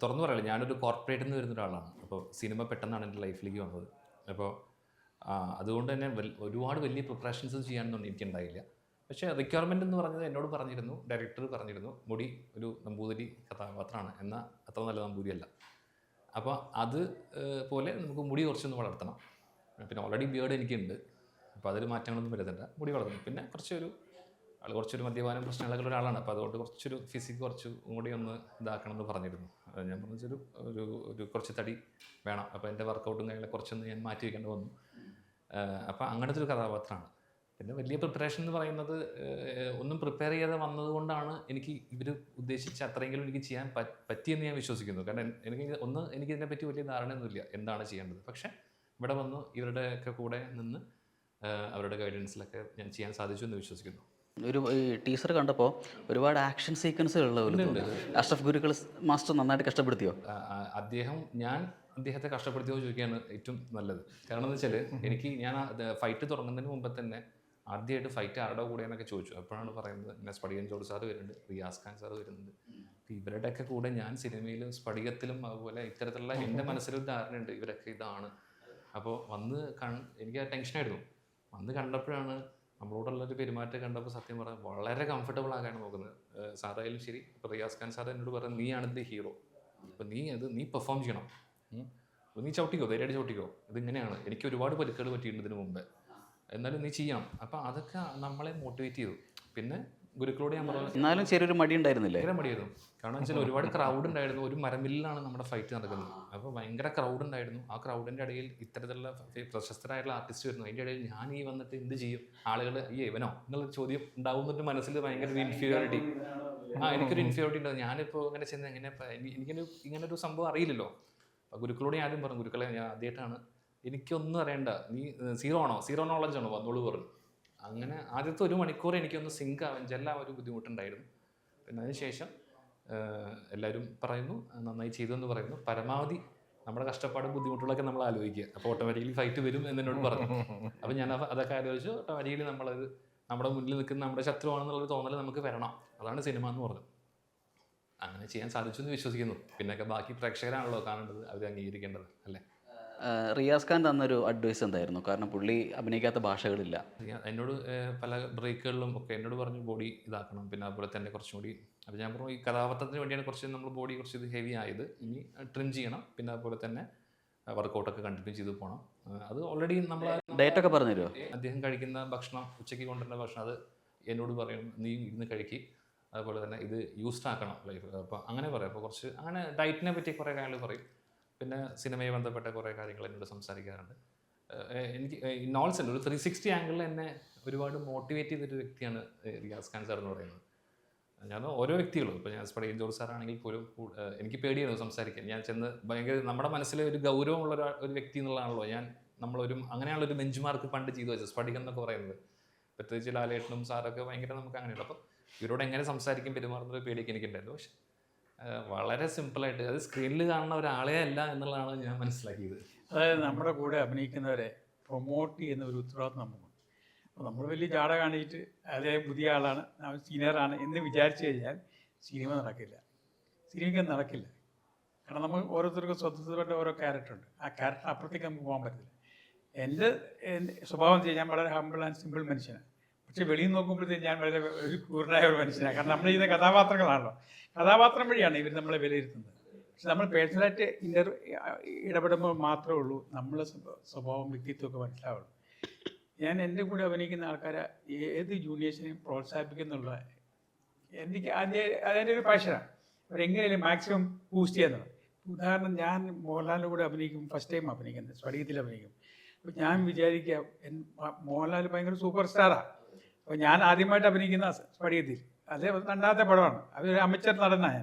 തുറന്നു പറയില്ല, ഞാനൊരു കോർപ്പറേറ്റിൽ നിന്ന് വരുന്ന ഒരാളാണ്. അപ്പോൾ സിനിമ പെട്ടെന്നാണ് എൻ്റെ ലൈഫിലേക്ക് വന്നത്. അപ്പോൾ അതുകൊണ്ട് തന്നെ ഒരുപാട് വലിയ പ്രിപ്പറേഷൻസ് ചെയ്യാനൊന്നും എനിക്കുണ്ടായില്ല. പക്ഷേ റിക്വയർമെൻ്റ് എന്ന് പറഞ്ഞത് എന്നോട് പറഞ്ഞിരുന്നു, ഡയറക്ടർ പറഞ്ഞിരുന്നു, മുടി ഒരു നമ്പൂതിരി കഥാപാത്രമാണ്, എന്നാൽ അത്ര നല്ല നമ്പൂതിരിയല്ല. അപ്പോൾ അത് പോലെ നമുക്ക് മുടി കുറച്ചൊന്ന് വളർത്തണം. പിന്നെ ഓൾറെഡി ബിയേർഡ് എനിക്കുണ്ട്, അപ്പോൾ അതിൽ മാറ്റങ്ങളൊന്നും വരുന്നില്ല, മുടി വളർത്തണം. പിന്നെ കുറച്ചൊരു മദ്യപാനം പ്രശ്നങ്ങളൊക്കെ ഒരാളാണ്. അപ്പോൾ അതുകൊണ്ട് കുറച്ചൊരു ഫിസിക് കുറച്ചും കൂടി ഒന്ന് ഇതാക്കണം എന്ന് പറഞ്ഞിരുന്നു. ഞാൻ പറഞ്ഞൊരു കുറച്ച് തടി വേണം. അപ്പോൾ എൻ്റെ വർക്കൗട്ടും കാര്യങ്ങളെ കുറച്ചൊന്ന് ഞാൻ മാറ്റി വയ്ക്കേണ്ടി വന്നു. അപ്പോൾ അങ്ങനത്തെ ഒരു കഥാപാത്രമാണ്. പിന്നെ വലിയ പ്രിപ്പറേഷൻ എന്ന് പറയുന്നത് ഒന്നും പ്രിപ്പയർ ചെയ്യാതെ വന്നതുകൊണ്ടാണ് എനിക്ക് ഇവർ ഉദ്ദേശിച്ച അത്രയെങ്കിലും എനിക്ക് ചെയ്യാൻ പറ്റിയെന്ന് ഞാൻ വിശ്വസിക്കുന്നു. കാരണം എനിക്കിതിനെപ്പറ്റി വലിയ ധാരണയൊന്നുമില്ല എന്താണ് ചെയ്യേണ്ടത്. പക്ഷേ ഇവിടെ വന്നു ഇവരുടെയൊക്കെ കൂടെ നിന്ന് അവരുടെ ഗൈഡൻസിലൊക്കെ ഞാൻ ചെയ്യാൻ സാധിച്ചു എന്ന് വിശ്വസിക്കുന്നു. ഈ ടീസർ കണ്ടപ്പോൾ ഒരുപാട് ആക്ഷൻ സീക്വൻസുകളുള്ള അഷ്റഫ് ഗുരുക്കൾ മാസ്റ്റർ നന്നായിട്ട് കഷ്ടപ്പെടുത്തിയോ? ഞാൻ അദ്ദേഹത്തെ കഷ്ടപ്പെടുത്തിയോ ചോദിക്കുകയാണ് ഏറ്റവും നല്ലത്. കാരണം എന്ന് വെച്ചാൽ ഞാൻ ഫൈറ്റ് തുടങ്ങുന്നതിന് മുമ്പ് തന്നെ ആദ്യമായിട്ട് ഫൈറ്റ് ആരുടെ കൂടെയെന്നൊക്കെ ചോദിച്ചു. അപ്പോഴാണ് പറയുന്നത് പിന്നെ സ്പടികൻ ജോർജ് സാറ് വരുന്നുണ്ട്, റിയാസ് ഖാൻ സാറ് വരുന്നുണ്ട്. ഇവരുടെയൊക്കെ കൂടെ ഞാൻ സിനിമയിലും സ്പടികത്തിലും അതുപോലെ ഇത്തരത്തിലുള്ള എൻ്റെ മനസ്സിലൊരു ധാരണയുണ്ട് ഇവരൊക്കെ ഇതാണ്. അപ്പോൾ എനിക്ക് ടെൻഷനായിരുന്നു. വന്ന് കണ്ടപ്പോഴാണ് നമ്മളോടുള്ളൊരു പെരുമാറ്റം കണ്ടപ്പോൾ സത്യം പറഞ്ഞാൽ വളരെ കംഫർട്ടബിൾ ആകാനാണ് നോക്കുന്നത്. സാറായാലും ശരി, ഇപ്പോൾ റിയാസ് ഖാൻ സാർ എന്നോട് പറയുന്നത് നീയാണ് ദി ഹീറോ, അപ്പോൾ നീ പെർഫോം ചെയ്യണം, അപ്പോൾ നീ ചവിട്ടിക്കോ, ധൈര്യമായിട്ട് ചവിട്ടിക്കോ, ഇതിങ്ങനെയാണ്. എനിക്ക് ഒരുപാട് പരിക്കുകൾ പറ്റിയിട്ടുണ്ട് ഇതിന് മുമ്പ്, എന്നാലും നീ ചെയ്യണം. അപ്പോൾ അതൊക്കെ നമ്മളെ മോട്ടിവേറ്റ് ചെയ്തു. പിന്നെ ഗുരുക്കളോട് ഞാൻ പറഞ്ഞു എന്നാലും ചെറിയൊരു മടി ഉണ്ടായിരുന്നില്ലേ? ഭയങ്കര മടിയായിരുന്നു. കാരണം വെച്ചാൽ ഒരുപാട് ക്രൗഡ് ഉണ്ടായിരുന്നു. ഒരു മരമില്ലാണ് നമ്മുടെ ഫൈറ്റ് നടക്കുന്നത്. അപ്പോൾ ഭയങ്കര ക്രൗഡ് ഉണ്ടായിരുന്നു. ആ ക്രൗഡിൻ്റെ ഇടയിൽ ഇത്തരത്തിലുള്ള പ്രശസ്തരായിട്ടുള്ള ആർട്ടിസ്റ്റ് വരുന്നു. അതിൻ്റെ ഇടയിൽ ഞാൻ ഈ വന്നിട്ട് എന്ത് ചെയ്യും, ആളുകൾ ഈ ഇവനോ എന്നുള്ളൊരു ചോദ്യം ഉണ്ടാവുന്നൊരു മനസ്സിൽ ഭയങ്കര ഒരു ഇൻഫീരിയോറിറ്റി. എനിക്കൊരു ഇൻഫീരിയോറിറ്റി ഉണ്ടാവും. ഞാനിപ്പോൾ ഇങ്ങനെ ചെന്ന് എങ്ങനെ ഇങ്ങനൊരു സംഭവം അറിയില്ലല്ലോ. അപ്പോൾ ഗുരുക്കളോട് ഞാൻ ആദ്യം പറഞ്ഞു, ഗുരുക്കളെ ഞാൻ ആദ്യമായിട്ടാണ്, എനിക്കൊന്നും അറിയണ്ട, നീ സീറോ നോളജ് ആണോ വന്നോളൂ പറഞ്ഞു. അങ്ങനെ ആദ്യത്തെ 1 മണിക്കൂർ എനിക്കൊന്ന് സിങ്ക് ആവാൻ എല്ലാം ഒരു ബുദ്ധിമുട്ടുണ്ടായിരുന്നു. പിന്നെ അതിനുശേഷം എല്ലാവരും പറയുന്നു നന്നായി ചെയ്തു എന്ന് പറയുന്നു. പരമാവധി നമ്മുടെ കഷ്ടപ്പാടും ബുദ്ധിമുട്ടുകളൊക്കെ നമ്മൾ ആലോചിക്കുക. അപ്പോൾ ഓട്ടോമാറ്റിക്കലി ഫൈറ്റ് വരും എന്നോട് പറഞ്ഞു. അപ്പോൾ ഞാൻ അതൊക്കെ ആലോചിച്ചു. ഓട്ടോമാറ്റിക്കലി നമ്മളത് നമ്മുടെ മുന്നിൽ നിൽക്കുന്ന നമ്മുടെ ശത്രുവാണെന്നുള്ളൊരു തോന്നൽ നമുക്ക് വരണം. അതാണ് സിനിമ എന്ന് പറഞ്ഞു. അങ്ങനെ ചെയ്യാൻ സാധിച്ചു എന്ന് വിശ്വസിക്കുന്നു. പിന്നൊക്കെ ബാക്കി പ്രേക്ഷകരാണല്ലോ കാണേണ്ടത്, അവർ അംഗീകരിക്കേണ്ടത് അല്ലേ. റിയാസ് ഖാൻ തന്നൊരു അഡ്വൈസ് എന്തായിരുന്നു? കാരണം പുള്ളി അഭിനയിക്കാത്ത ഭാഷകളില്ല. എന്നോട് പല ബ്രേക്കുകളിലും ഒക്കെ എന്നോട് പറഞ്ഞു ബോഡി ഇതാക്കണം, പിന്നെ അതുപോലെ തന്നെ കുറച്ചും കൂടി. അപ്പോൾ ഞാൻ പറഞ്ഞു ഈ കഥാപാത്രത്തിന് വേണ്ടിയാണ് കുറച്ച് നമ്മൾ ബോഡി കുറച്ച് ഇത് ഹെവി ആയത്, ഇനി ട്രിം ചെയ്യണം, പിന്നെ അതുപോലെ തന്നെ വർക്കൗട്ടൊക്കെ കണ്ടിന്യൂ ചെയ്ത് പോകണം. അത് ഓൾറെഡി നമ്മൾ ഡയറ്റ് ഒക്കെ പറഞ്ഞു തരുമോ? അദ്ദേഹം കഴിക്കുന്ന ഭക്ഷണം, ഉച്ചയ്ക്ക് കൊണ്ടുവരുന്ന ഭക്ഷണം, അത് എന്നോട് പറയും നീ ഇരുന്ന് കഴിക്കി, അതുപോലെ തന്നെ ഇത് യൂസ്ഡ് ആക്കണം ലൈഫ്. അപ്പോൾ അങ്ങനെ പറയും. അപ്പോൾ കുറച്ച് അങ്ങനെ ഡയറ്റിനെ പറ്റി കുറേ കാര്യങ്ങൾ പറയും. പിന്നെ സിനിമയെ ബന്ധപ്പെട്ട കുറേ കാര്യങ്ങൾ എന്നോട് സംസാരിക്കാറുണ്ട്. എനിക്ക് ഇൻ ഓൾ സെൻസ് ഒരു 360 ആംഗിളിൽ എന്നെ ഒരുപാട് മോട്ടിവേറ്റ് ചെയ്തൊരു വ്യക്തിയാണ് റിയാസ് ഖാൻ സാർ എന്ന് പറയുന്നത്. ഞാൻ ഓരോ വ്യക്തികളും, ഇപ്പോൾ ഞാൻ സ്പടികൻ ജോർജ് സാറാണെങ്കിൽ പോലും എനിക്ക് പേടിയായിരുന്നു സംസാരിക്കാൻ. ഞാൻ ചെന്ന് ഭയങ്കര നമ്മുടെ മനസ്സിലെ ഒരു ഗൗരവമുള്ള ഒരു വ്യക്തി എന്നുള്ളതാണല്ലോ നമ്മളൊരു അങ്ങനെയുള്ളൊരു ബെഞ്ച് മാർക്ക് പണ്ട് ചെയ്തു വെച്ചത് സ്പടികൻ എന്നൊക്കെ പറയുന്നത്. പ്രത്യേകിച്ച് ലാലേട്ടനും സാറൊക്കെ ഭയങ്കര നമുക്ക് അങ്ങനെയുള്ളൂ. അപ്പോൾ ഇവരോട് എങ്ങനെ സംസാരിക്കും പെരുമാറുന്നൊരു പേടിയൊക്കെ എനിക്കുണ്ടായിരുന്നു. പക്ഷെ വളരെ സിമ്പിളായിട്ട് അത് സ്ക്രീനിൽ കാണുന്ന ഒരാളെ അല്ല എന്നുള്ളതാണ് ഞാൻ മനസ്സിലാക്കിയത്. അതായത് നമ്മുടെ കൂടെ അഭിനയിക്കുന്നവരെ പ്രൊമോട്ട് ചെയ്യുന്ന ഒരു ഉത്തരവാദിത്വം നമുക്കുണ്ട്. അപ്പോൾ നമ്മൾ വലിയ ജാട കാണിച്ചിട്ട് അതേ പുതിയ ആളാണ്, സീനിയറാണ് എന്ന് വിചാരിച്ചു കഴിഞ്ഞാൽ സിനിമ നടക്കില്ല. കാരണം നമ്മൾ ഓരോരുത്തർക്കും സ്വന്തപ്പെട്ട ഓരോ ക്യാരക്ടറുണ്ട്. ആ ക്യാരക്ടർ അപ്പുറത്തേക്ക് നമുക്ക് പോകാൻ പറ്റില്ല. എൻ്റെ സ്വഭാവം ചെയ്യാൻ ഞാൻ വളരെ ഹമ്പിൾ ആൻഡ് സിമ്പിൾ മനുഷ്യനാണ്. പക്ഷെ വെളിയിൽ നോക്കുമ്പോഴത്തേക്ക് ഞാൻ വളരെ ഒരു ക്രൂരനായ ഒരു മനുഷ്യനാണ്. കാരണം നമ്മൾ ചെയ്യുന്ന കഥാപാത്രങ്ങളാണല്ലോ, കഥാപാത്രം വഴിയാണ് ഇവർ നമ്മളെ വിലയിരുത്തുന്നത്. പക്ഷെ നമ്മൾ പേഴ്സണലായിട്ട് ഇടപെടുമ്പോൾ മാത്രമേ ഉള്ളൂ നമ്മളെ സ്വഭാവം വ്യക്തിത്വമൊക്കെ മനസ്സിലാവുള്ളൂ. ഞാൻ എൻ്റെ കൂടെ അഭിനയിക്കുന്ന ആൾക്കാരെ ഏത് ജൂനിയേഴ്സിനെയും പ്രോത്സാഹിപ്പിക്കുന്നുള്ള എനിക്ക് അതിൻ്റെ ഒരു പാഷനാണ്. അവരെങ്ങനെയും മാക്സിമം ബൂസ്റ്റ് ചെയ്യുന്നത്. ഉദാഹരണം, ഞാൻ മോഹൻലാലിൻ്റെ കൂടെ അഭിനയിക്കും, ഫസ്റ്റ് ടൈം അഭിനയിക്കുന്നത്, സ്പടികത്തിൽ അഭിനയിക്കും. അപ്പോൾ ഞാൻ വിചാരിക്കുക മോഹൻലാൽ ഭയങ്കര സൂപ്പർ സ്റ്റാറാണ്. അപ്പോൾ ഞാൻ ആദ്യമായിട്ട് അഭിനയിക്കുന്ന സ്പടികത്തിൽ, അതേ 2ാമത്തെ പടമാണ്, അതൊരു അമച്ചർ നടനാണ്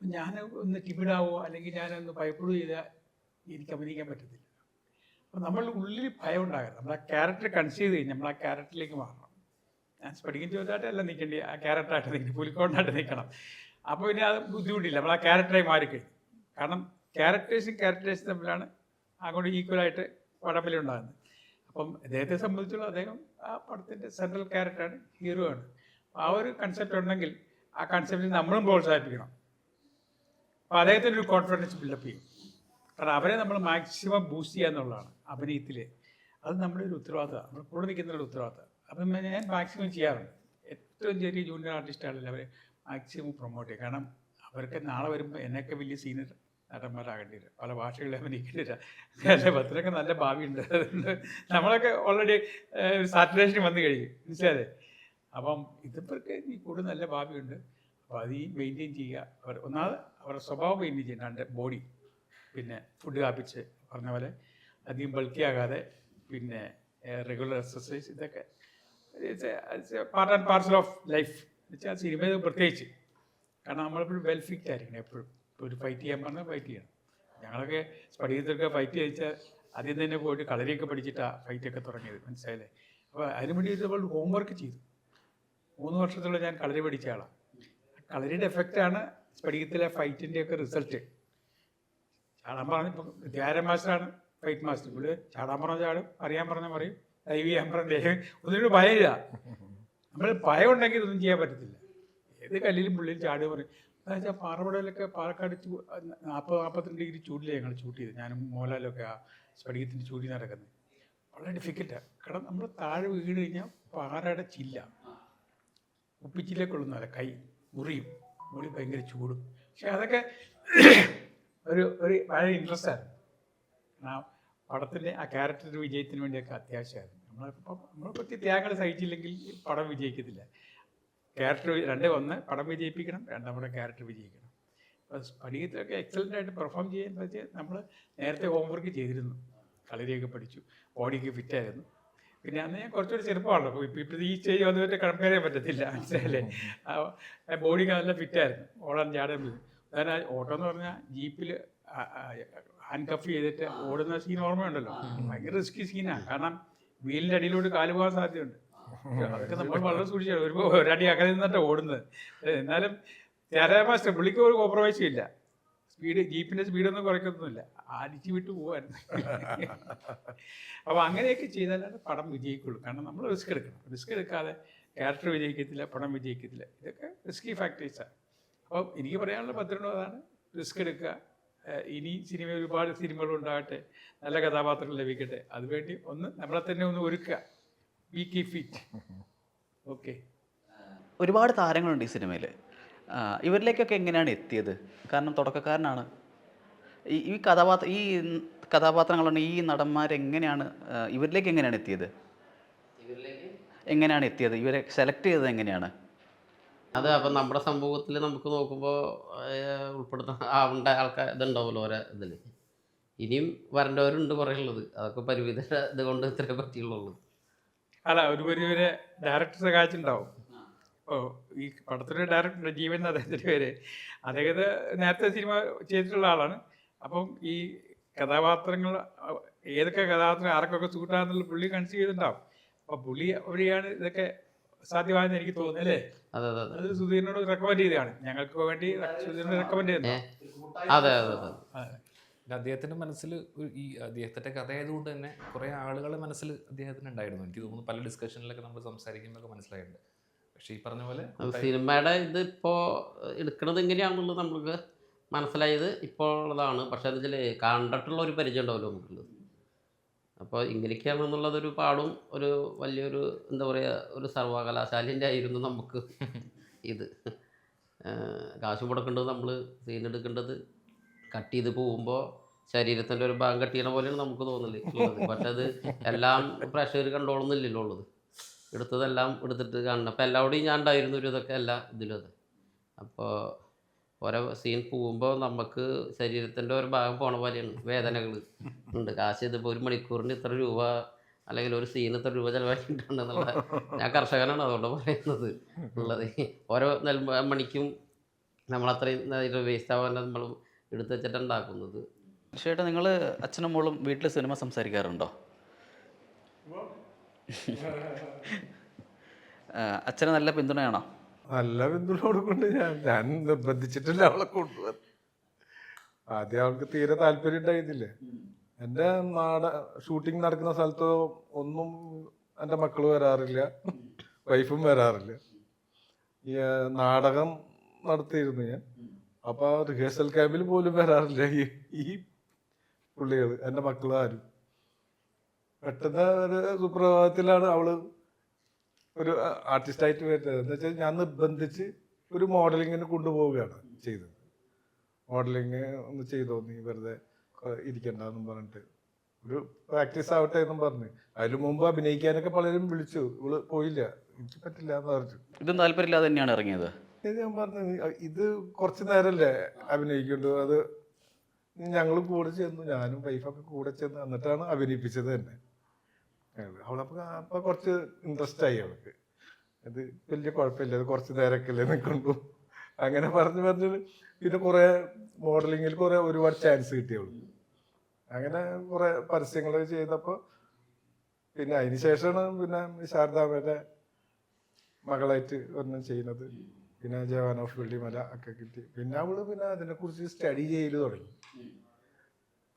ഞാൻ ഒന്ന് ടിമിഡാവോ അല്ലെങ്കിൽ ഞാനൊന്ന് ഭയപ്പെടുകയോ ചെയ്താൽ എനിക്ക് അഭിനയിക്കാൻ പറ്റത്തില്ല. അപ്പോൾ നമ്മൾ ഉള്ളിൽ ഭയം ഉണ്ടാകരുത്. നമ്മൾ ആ ക്യാരക്ടർ കൺസീവ് ചെയ്ത് കഴിഞ്ഞാൽ നമ്മൾ ആ ക്യാരക്ടറിലേക്ക് മാറണം. ഞാൻ സ്പടികൻ ചോദിച്ചായിട്ടല്ല നിൽക്കേണ്ടി, ആ ക്യാരക്ടറായിട്ട് നിൽക്കണം, പുലിക്കോണ്ടായിട്ട് നിൽക്കണം. അപ്പോൾ പിന്നെ അത് ബുദ്ധിമുട്ടില്ല, നമ്മൾ ആ ക്യാരക്ടറായി മാറിക്കഴിഞ്ഞു. കാരണം ക്യാരക്ടേഴ്സും തമ്മിലാണ് അങ്ങോട്ട് ഈക്വലായിട്ട് പടപ്പിലുണ്ടാകുന്നത്. അപ്പം അദ്ദേഹത്തെ സംബന്ധിച്ചുള്ള അദ്ദേഹം ആ പടത്തിൻ്റെ സെൻട്രൽ ക്യാരക്ടറാണ്, ഹീറോ ആണ്. ആ ഒരു കൺസെപ്റ്റ് ഉണ്ടെങ്കിൽ ആ കൺസെപ്റ്റിൽ നമ്മളും പ്രോത്സാഹിപ്പിക്കണം. അപ്പോൾ അദ്ദേഹത്തിൻ്റെ ഒരു കോൺഫിഡൻസ് ബിൽഡപ്പ് ചെയ്യും. കാരണം അവരെ നമ്മൾ മാക്സിമം ബൂസ്റ്റ് ചെയ്യുക എന്നുള്ളതാണ് അഭിനയത്തിൽ. അത് നമ്മുടെ ഒരു ഉത്തരവാദിത്തമാണ്, നമ്മൾ കൂടെ നിൽക്കുന്നൊരു ഉത്തരവാദിത്തം. അപ്പം ഞാൻ മാക്സിമം ചെയ്യാറുണ്ട്. ഏറ്റവും ചെറിയ ജൂനിയർ ആർട്ടിസ്റ്റാണെങ്കിൽ അവരെ മാക്സിമം പ്രൊമോട്ട് ചെയ്യും. കാരണം അവർക്ക് നാളെ വരുമ്പോൾ എന്നൊക്കെ വലിയ സീനിയർ നടന്മാരാകേണ്ടി വരും, പല ഭാഷകളിൽ അഭിനയിക്കേണ്ടി വരിക. അല്ലെ ഭദ്രൊക്കെ നല്ല ഭാവിയുണ്ട്. നമ്മളൊക്കെ ഓൾറെഡി സാറ്റുറേഷൻ വന്നു കഴിഞ്ഞു, മനസ്സിലായേ. അപ്പം ഇതിവർക്ക് ഈ കൂടുതൽ നല്ല ഭാവിയുണ്ട്. അപ്പോൾ അത് ഈ മെയിൻറ്റെയിൻ ചെയ്യുക. ഒന്നാമത് അവരുടെ സ്വഭാവം മെയിൻറ്റെയിൻ ചെയ്യുന്നുണ്ട്, ബോഡി, പിന്നെ ഫുഡ് കാപ്പിച്ച് പറഞ്ഞ പോലെ അധികം ബൾക്കി ആകാതെ, പിന്നെ റെഗുലർ എക്സസൈസ്, ഇതൊക്കെ part and parcel of life എന്ന് വെച്ചാൽ സിനിമയിൽ പ്രത്യേകിച്ച്. കാരണം നമ്മളെപ്പോഴും വെൽ ഫിറ്റ് ആയിരിക്കണം. എപ്പോഴും ഒരു ഫൈറ്റ് ചെയ്യാൻ പറഞ്ഞാൽ ഫൈറ്റ് ചെയ്യണം. ഞങ്ങളൊക്കെ സ്പടികത്തൊക്കെ ഫൈറ്റ് ചെയ്യിച്ചാൽ ആദ്യം തന്നെ പോയിട്ട് കളരിയൊക്കെ പഠിച്ചിട്ടാണ് ഫൈറ്റൊക്കെ തുടങ്ങിയത്, മനസ്സിലായില്ലേ. അപ്പോൾ അതിന് വേണ്ടി നമ്മൾ ഹോംവർക്ക് ചെയ്തു. 3 വർഷത്തോളം ഞാൻ കളരി പഠിച്ച ആളാണ്. കളരിയുടെ എഫക്റ്റാണ് സ്പടികത്തിലെ ഫൈറ്റിൻ്റെയൊക്കെ റിസൾട്ട്. ചാടാൻ പറഞ്ഞ ഇപ്പം ധ്യാന മാസ്റ്ററാണ് ഫൈറ്റ് മാസ്റ്റർ. ഇവിടെ ചാടാൻ പറഞ്ഞ ചാടും, അറിയാൻ പറഞ്ഞാൽ പറയും, ലൈവ് ചെയ്യാൻ പറഞ്ഞ ഒന്നിനോട് ഭയമില്ല. നമ്മൾ ഭയം ഉണ്ടെങ്കിൽ ഇതൊന്നും ചെയ്യാൻ പറ്റത്തില്ല. ഏത് കല്ലിലും പുള്ളിയിൽ ചാടുക പറയും. എന്താ വെച്ചാൽ പാറപ്പടയിലൊക്കെ പാലക്കാട് 40-42 ഡിഗ്രി ചൂടിലാണ് ഞങ്ങൾ ഷൂട്ട് ചെയ്തത്. ഞാനും മോഹൻലാലൊക്കെ ആ സ്പടികത്തിൻ്റെ ചൂടി നടക്കുന്നത് വളരെ ഡിഫിക്കൽട്ടാണ്. കാരണം നമ്മൾ താഴെ വീണ് കഴിഞ്ഞാൽ പാറയുടെ ചില്ല ഉപ്പിച്ചിലേക്ക് കൊള്ളുന്നതല്ല, കൈ മുറിയും, മുറി ഭയങ്കര ചൂടും. പക്ഷെ അതൊക്കെ ഒരു വളരെ ഇൻട്രസ്റ്റ് ആയിരുന്നു. ആ പടത്തിൻ്റെ ആ ക്യാരക്ടറിൻ്റെ വിജയത്തിന് വേണ്ടിയൊക്കെ അത്യാവശ്യമായിരുന്നു. നമ്മളിപ്പോൾ നമ്മൾ പറ്റി ത്യാഗങ്ങൾ സഹിച്ചില്ലെങ്കിൽ പടം വിജയിക്കത്തില്ല. ക്യാരക്ടർ ഒന്ന് പടം വിജയിപ്പിക്കണം, രണ്ടാമത്തെ ക്യാരക്ടർ വിജയിക്കണം. അപ്പോൾ സ്ഫടികത്തിലൊക്കെ എക്സലൻ്റ് ആയിട്ട് പെർഫോം ചെയ്യാൻ പറ്റിയ നമ്മൾ നേരത്തെ ഹോംവർക്ക് ചെയ്തിരുന്നു, കളരിയൊക്കെ പഠിച്ചു, ബോഡിക്ക് ഫിറ്റായിരുന്നു. പിന്നെ അന്ന് ഞാൻ കുറച്ചുകൂടി ചെറുപ്പമാണല്ലോ, അപ്പോൾ ഇപ്പോൾ ഈ സ്റ്റേജ് വന്നിട്ട് കണക്കാരേ പറ്റത്തില്ല, മനസ്സിലല്ലേ. ബോഡിക്ക് നല്ല ഫിറ്റായിരുന്നു, ഓടാൻ ചാടാൻ. അതായത് ഓട്ടം എന്ന് പറഞ്ഞാൽ ജീപ്പിൽ ഹാൻഡ് കഫ് ചെയ്തിട്ട് ഓടുന്ന സീൻ ഓർമ്മയുണ്ടല്ലോ, ഭയങ്കര റിസ്കി സീനാണ്. കാരണം വീലിൻ്റെ അടിയിലോട്ട് കാല് പോകാൻ സാധ്യതയുണ്ട്. അതൊക്കെ നമ്മൾ വളരെ സൂക്ഷിച്ചാണ്, ഒരടി അകലെ നിന്നിട്ട് ഓടുന്നത്. എന്നാലും ത്യാഗരാജ മാസ്റ്റർ പുള്ളിക്ക് ഒരു കോംപ്രമൈസും ഇല്ല, ജീപ്പിൻ്റെ സ്പീഡൊന്നും കുറയ്ക്കൊന്നുമില്ല, അടിച്ചു വിട്ട് പോകായിരുന്നു. അപ്പോൾ അങ്ങനെയൊക്കെ ചെയ്താലാണ് പടം വിജയിക്കുള്ളൂ. കാരണം നമ്മൾ റിസ്ക് എടുക്കണം, റിസ്ക് എടുക്കാതെ ക്യാരക്ടർ വിജയിക്കത്തില്ല, പടം വിജയിക്കത്തില്ല. ഇതൊക്കെ റിസ്കി ഫാക്ടേഴ്സാണ്. അപ്പോൾ എനിക്ക് പറയാനുള്ള പത്രം അതാണ്, റിസ്ക് എടുക്കുക. ഇനി ഒരുപാട് സിനിമകളുണ്ടാകട്ടെ, നല്ല കഥാപാത്രങ്ങൾ ലഭിക്കട്ടെ, അതുവേണ്ടി നമ്മളെ തന്നെ ഒന്ന് ഒരുക്കുക. We keep fit. ഓക്കെ. ഒരുപാട് താരങ്ങളുണ്ട് ഈ സിനിമയിൽ. ഇവരിലേക്കൊക്കെ എങ്ങനെയാണ് എത്തിയത്? കാരണം തുടക്കക്കാരനാണ് ഈ കഥാപാത്രങ്ങളുണ്ട്, ഈ നടന്മാരെങ്ങനെയാണ് ഇവരിലേക്ക് എങ്ങനെയാണ് എത്തിയത്? ഇവരെ സെലക്ട് ചെയ്തത് എങ്ങനെയാണ്? അതെ, അപ്പം നമ്മുടെ സമൂഹത്തിൽ നമുക്ക് നോക്കുമ്പോൾ ഉൾപ്പെടുത്താൻ ആവേണ്ട ആൾക്കാർ ഇതുണ്ടാവുമല്ലോ ഓരോ ഇതിൽ. ഇനിയും വരേണ്ടവരുണ്ട് കുറേ ഉള്ളത്, അതൊക്കെ പരിമിത ഇതുകൊണ്ട് ഇത്രേ പറ്റിയുള്ളൂ. അല്ല, ഒരു പരിവരെ ഡയറക്ടർ സഹായിച്ചിട്ടുണ്ടാവും. ഇപ്പോൾ ഈ പടത്തിൻ്റെ ഡയറക്ടർ ജീവൻ അദ്ദേഹത്തിൻ്റെ പേര്, അദ്ദേഹത്തെ നേരത്തെ സിനിമ ചെയ്തിട്ടുള്ള ആളാണ്. അപ്പം ഈ കഥാപാത്രങ്ങൾ ഏതൊക്കെ കഥാപാത്രം ആർക്കൊക്കെ സൂട്ടാന്നുള്ള പുള്ളി കൺസീവ് ചെയ്തിട്ടുണ്ടാവും. അപ്പം പുള്ളി വഴിയാണ് ഇതൊക്കെ സാധ്യമായെന്ന് എനിക്ക് തോന്നുന്നു, അല്ലേ? അതെ അതെ അതെ. അത് സുധീറിനോട് റെക്കമെൻഡ് ചെയ്തതാണ്, ഞങ്ങൾക്ക് വേണ്ടി സുധീറിനെ റെക്കമെൻഡ് ചെയ്യുന്നത്. അതെ അതെ അതെ. അദ്ദേഹത്തിൻ്റെ മനസ്സിൽ ഈ അദ്ദേഹത്തിൻ്റെ കഥ ആയതുകൊണ്ട് തന്നെ കുറേ ആളുകളുടെ മനസ്സിൽ അദ്ദേഹത്തിന് ഉണ്ടായിരുന്നു. എനിക്ക് തോന്നുന്നു പല ഡിസ്കഷനിലൊക്കെ നമ്മൾ സംസാരിക്കുമ്പോഴൊക്കെ മനസ്സിലായിട്ടുണ്ട്. പക്ഷേ ഈ പറഞ്ഞ പോലെ സിനിമയുടെ ഇത് ഇപ്പോൾ എടുക്കുന്നത് എങ്ങനെയാണെന്നുള്ളത് നമുക്ക് മനസ്സിലായത് ഇപ്പോൾ ഉള്ളതാണ്. പക്ഷേ എന്ന് വെച്ചാൽ കണ്ടിട്ടുള്ള ഒരു പരിചയം ഉണ്ടാവുമല്ലോ നമുക്കുള്ളത്. അപ്പോൾ ഇങ്ങനെയൊക്കെയാണെന്നുള്ളതൊരു പാടും ഒരു വലിയൊരു എന്താ പറയുക, ഒരു സർവകലാശാലേൻ്റെ ആയിരുന്നു നമുക്ക് ഇത്. കാശ് മുടക്കേണ്ടത്, നമ്മൾ സീൻ എടുക്കേണ്ടത്, കട്ട് ചെയ്ത് പോകുമ്പോൾ ശരീരത്തിൻ്റെ ഒരു ഭാഗം കട്ട് ചെയ്യണ പോലെയാണ് നമുക്ക് തോന്നല് ഉള്ളത്. പക്ഷെ അത് എല്ലാം പ്രഷർ കണ്ടോളുന്നില്ലല്ലോ ഉള്ളത്, എടുത്തതെല്ലാം എടുത്തിട്ട് കാണണം. അപ്പോൾ എല്ലാവരുടെയും ഞാൻ ഉണ്ടായിരുന്നു ഒരു ഇതൊക്കെ എല്ലാ ഇതിലും അത്. അപ്പോൾ ഓരോ സീൻ പോകുമ്പോൾ നമുക്ക് ശരീരത്തിൻ്റെ ഒരു ഭാഗം പോണ പോലെയാണ്, വേദനകൾ ഉണ്ട്. കാശ് ഇതിപ്പോൾ ഒരു മണിക്കൂറിന് ഇത്ര രൂപ അല്ലെങ്കിൽ ഒരു സീൻ ഇത്ര രൂപ ചിലവാക്കിയിട്ടുണ്ടെന്നുള്ള, ഞാൻ കർഷകനാണ് അതുകൊണ്ട് പറയുന്നത് ഉള്ളത്. ഓരോ മണിക്കും നമ്മളത്രയും വേസ്റ്റ് ആവാൻ നമ്മൾ എടുത്ത് വെച്ചിട്ടാണ് ഉണ്ടാക്കുന്നത്. ചേട്ടാ, നിങ്ങൾ അച്ഛനും മോളും വീട്ടിൽ സിനിമ സംസാരിക്കാറുണ്ടോ? അച്ഛന് നല്ല പിന്തുണയാണോ? നല്ല പിന്തുണ കൊടുക്കൊണ്ട് ഞാൻ നിർബന്ധിച്ചിട്ടില്ല അവളെ കൊണ്ടുപോകാൻ. ആദ്യം അവൾക്ക് തീരെ താല്പര്യം ഉണ്ടായിരുന്നില്ല. എൻ്റെ ഷൂട്ടിംഗ് നടക്കുന്ന സ്ഥലത്ത് ഒന്നും എൻ്റെ മക്കൾ വരാറില്ല, വൈഫും വരാറില്ല. ഈ നാടകം നടത്തിയിരുന്നു ഞാൻ, അപ്പോൾ റിഹേഴ്സൽ ക്യാമ്പിൽ പോലും വരാറില്ല ഈ പുള്ളികൾ, എൻ്റെ മക്കൾ ആരും. പെട്ടെന്ന് ഒരു സുപ്രഭാതത്തിലാണ് അവള് ഒരു ആർട്ടിസ്റ്റായിട്ട് വരുന്നത്. എന്താ വെച്ചാൽ ഞാൻ നിർബന്ധിച്ച് ഒരു മോഡലിങ്ങിന് കൊണ്ടുപോവുകയാണ് ചെയ്തത്. മോഡലിങ് ഒന്ന് ചെയ്തോ, നീ വെറുതെ ഇരിക്കണ്ടെന്നും പറഞ്ഞിട്ട് ഒരു പ്രാക്ടീസ് ആവട്ടെ എന്നും പറഞ്ഞ്. അതിന് മുമ്പ് അഭിനയിക്കാനൊക്കെ പലരും വിളിച്ചു, ഇവള് പോയില്ല, എനിക്ക് പറ്റില്ല എന്ന് പറഞ്ഞു. ഇതും താല്പര്യമില്ലാതെ തന്നെയാണ് ഇറങ്ങിയത്. ഞാൻ പറഞ്ഞു, ഇത് കുറച്ച് നേരമല്ലേ അഭിനയിക്കുള്ളൂ, അത് ഞങ്ങൾ കൂടെ ചെന്നു, ഞാനും വൈഫൊക്കെ കൂടെ ചെന്ന് എന്നിട്ടാണ് അഭിനയിപ്പിച്ചത് തന്നെ. അവളപ്പോൾ കുറച്ച് ഇൻട്രസ്റ്റ് ആയി അവൾക്ക്. അത് വലിയ കുഴപ്പമില്ല, അത് കുറച്ച് നേരമൊക്കെ അല്ലേ നിൽക്കുള്ളൂ അങ്ങനെ പറഞ്ഞ് പിന്നെ കുറേ മോഡലിങ്ങിൽ ഒരുപാട് ചാൻസ് കിട്ടി അവൾക്ക്. അങ്ങനെ കുറേ പരസ്യങ്ങൾ ചെയ്തപ്പോൾ പിന്നെ അതിന് ശേഷമാണ് പിന്നെ ശാരദാമ്മയുടെ മകളായിട്ട് ഒരെണ്ണം ചെയ്യുന്നത്. പിന്നെ ജവാൻ ഓഫ് വെള്ളിമല ഒക്കെ കിട്ടി. പിന്നെ അവള് പിന്നെ അതിനെക്കുറിച്ച് സ്റ്റഡി ചെയ്ത് തുടങ്ങി.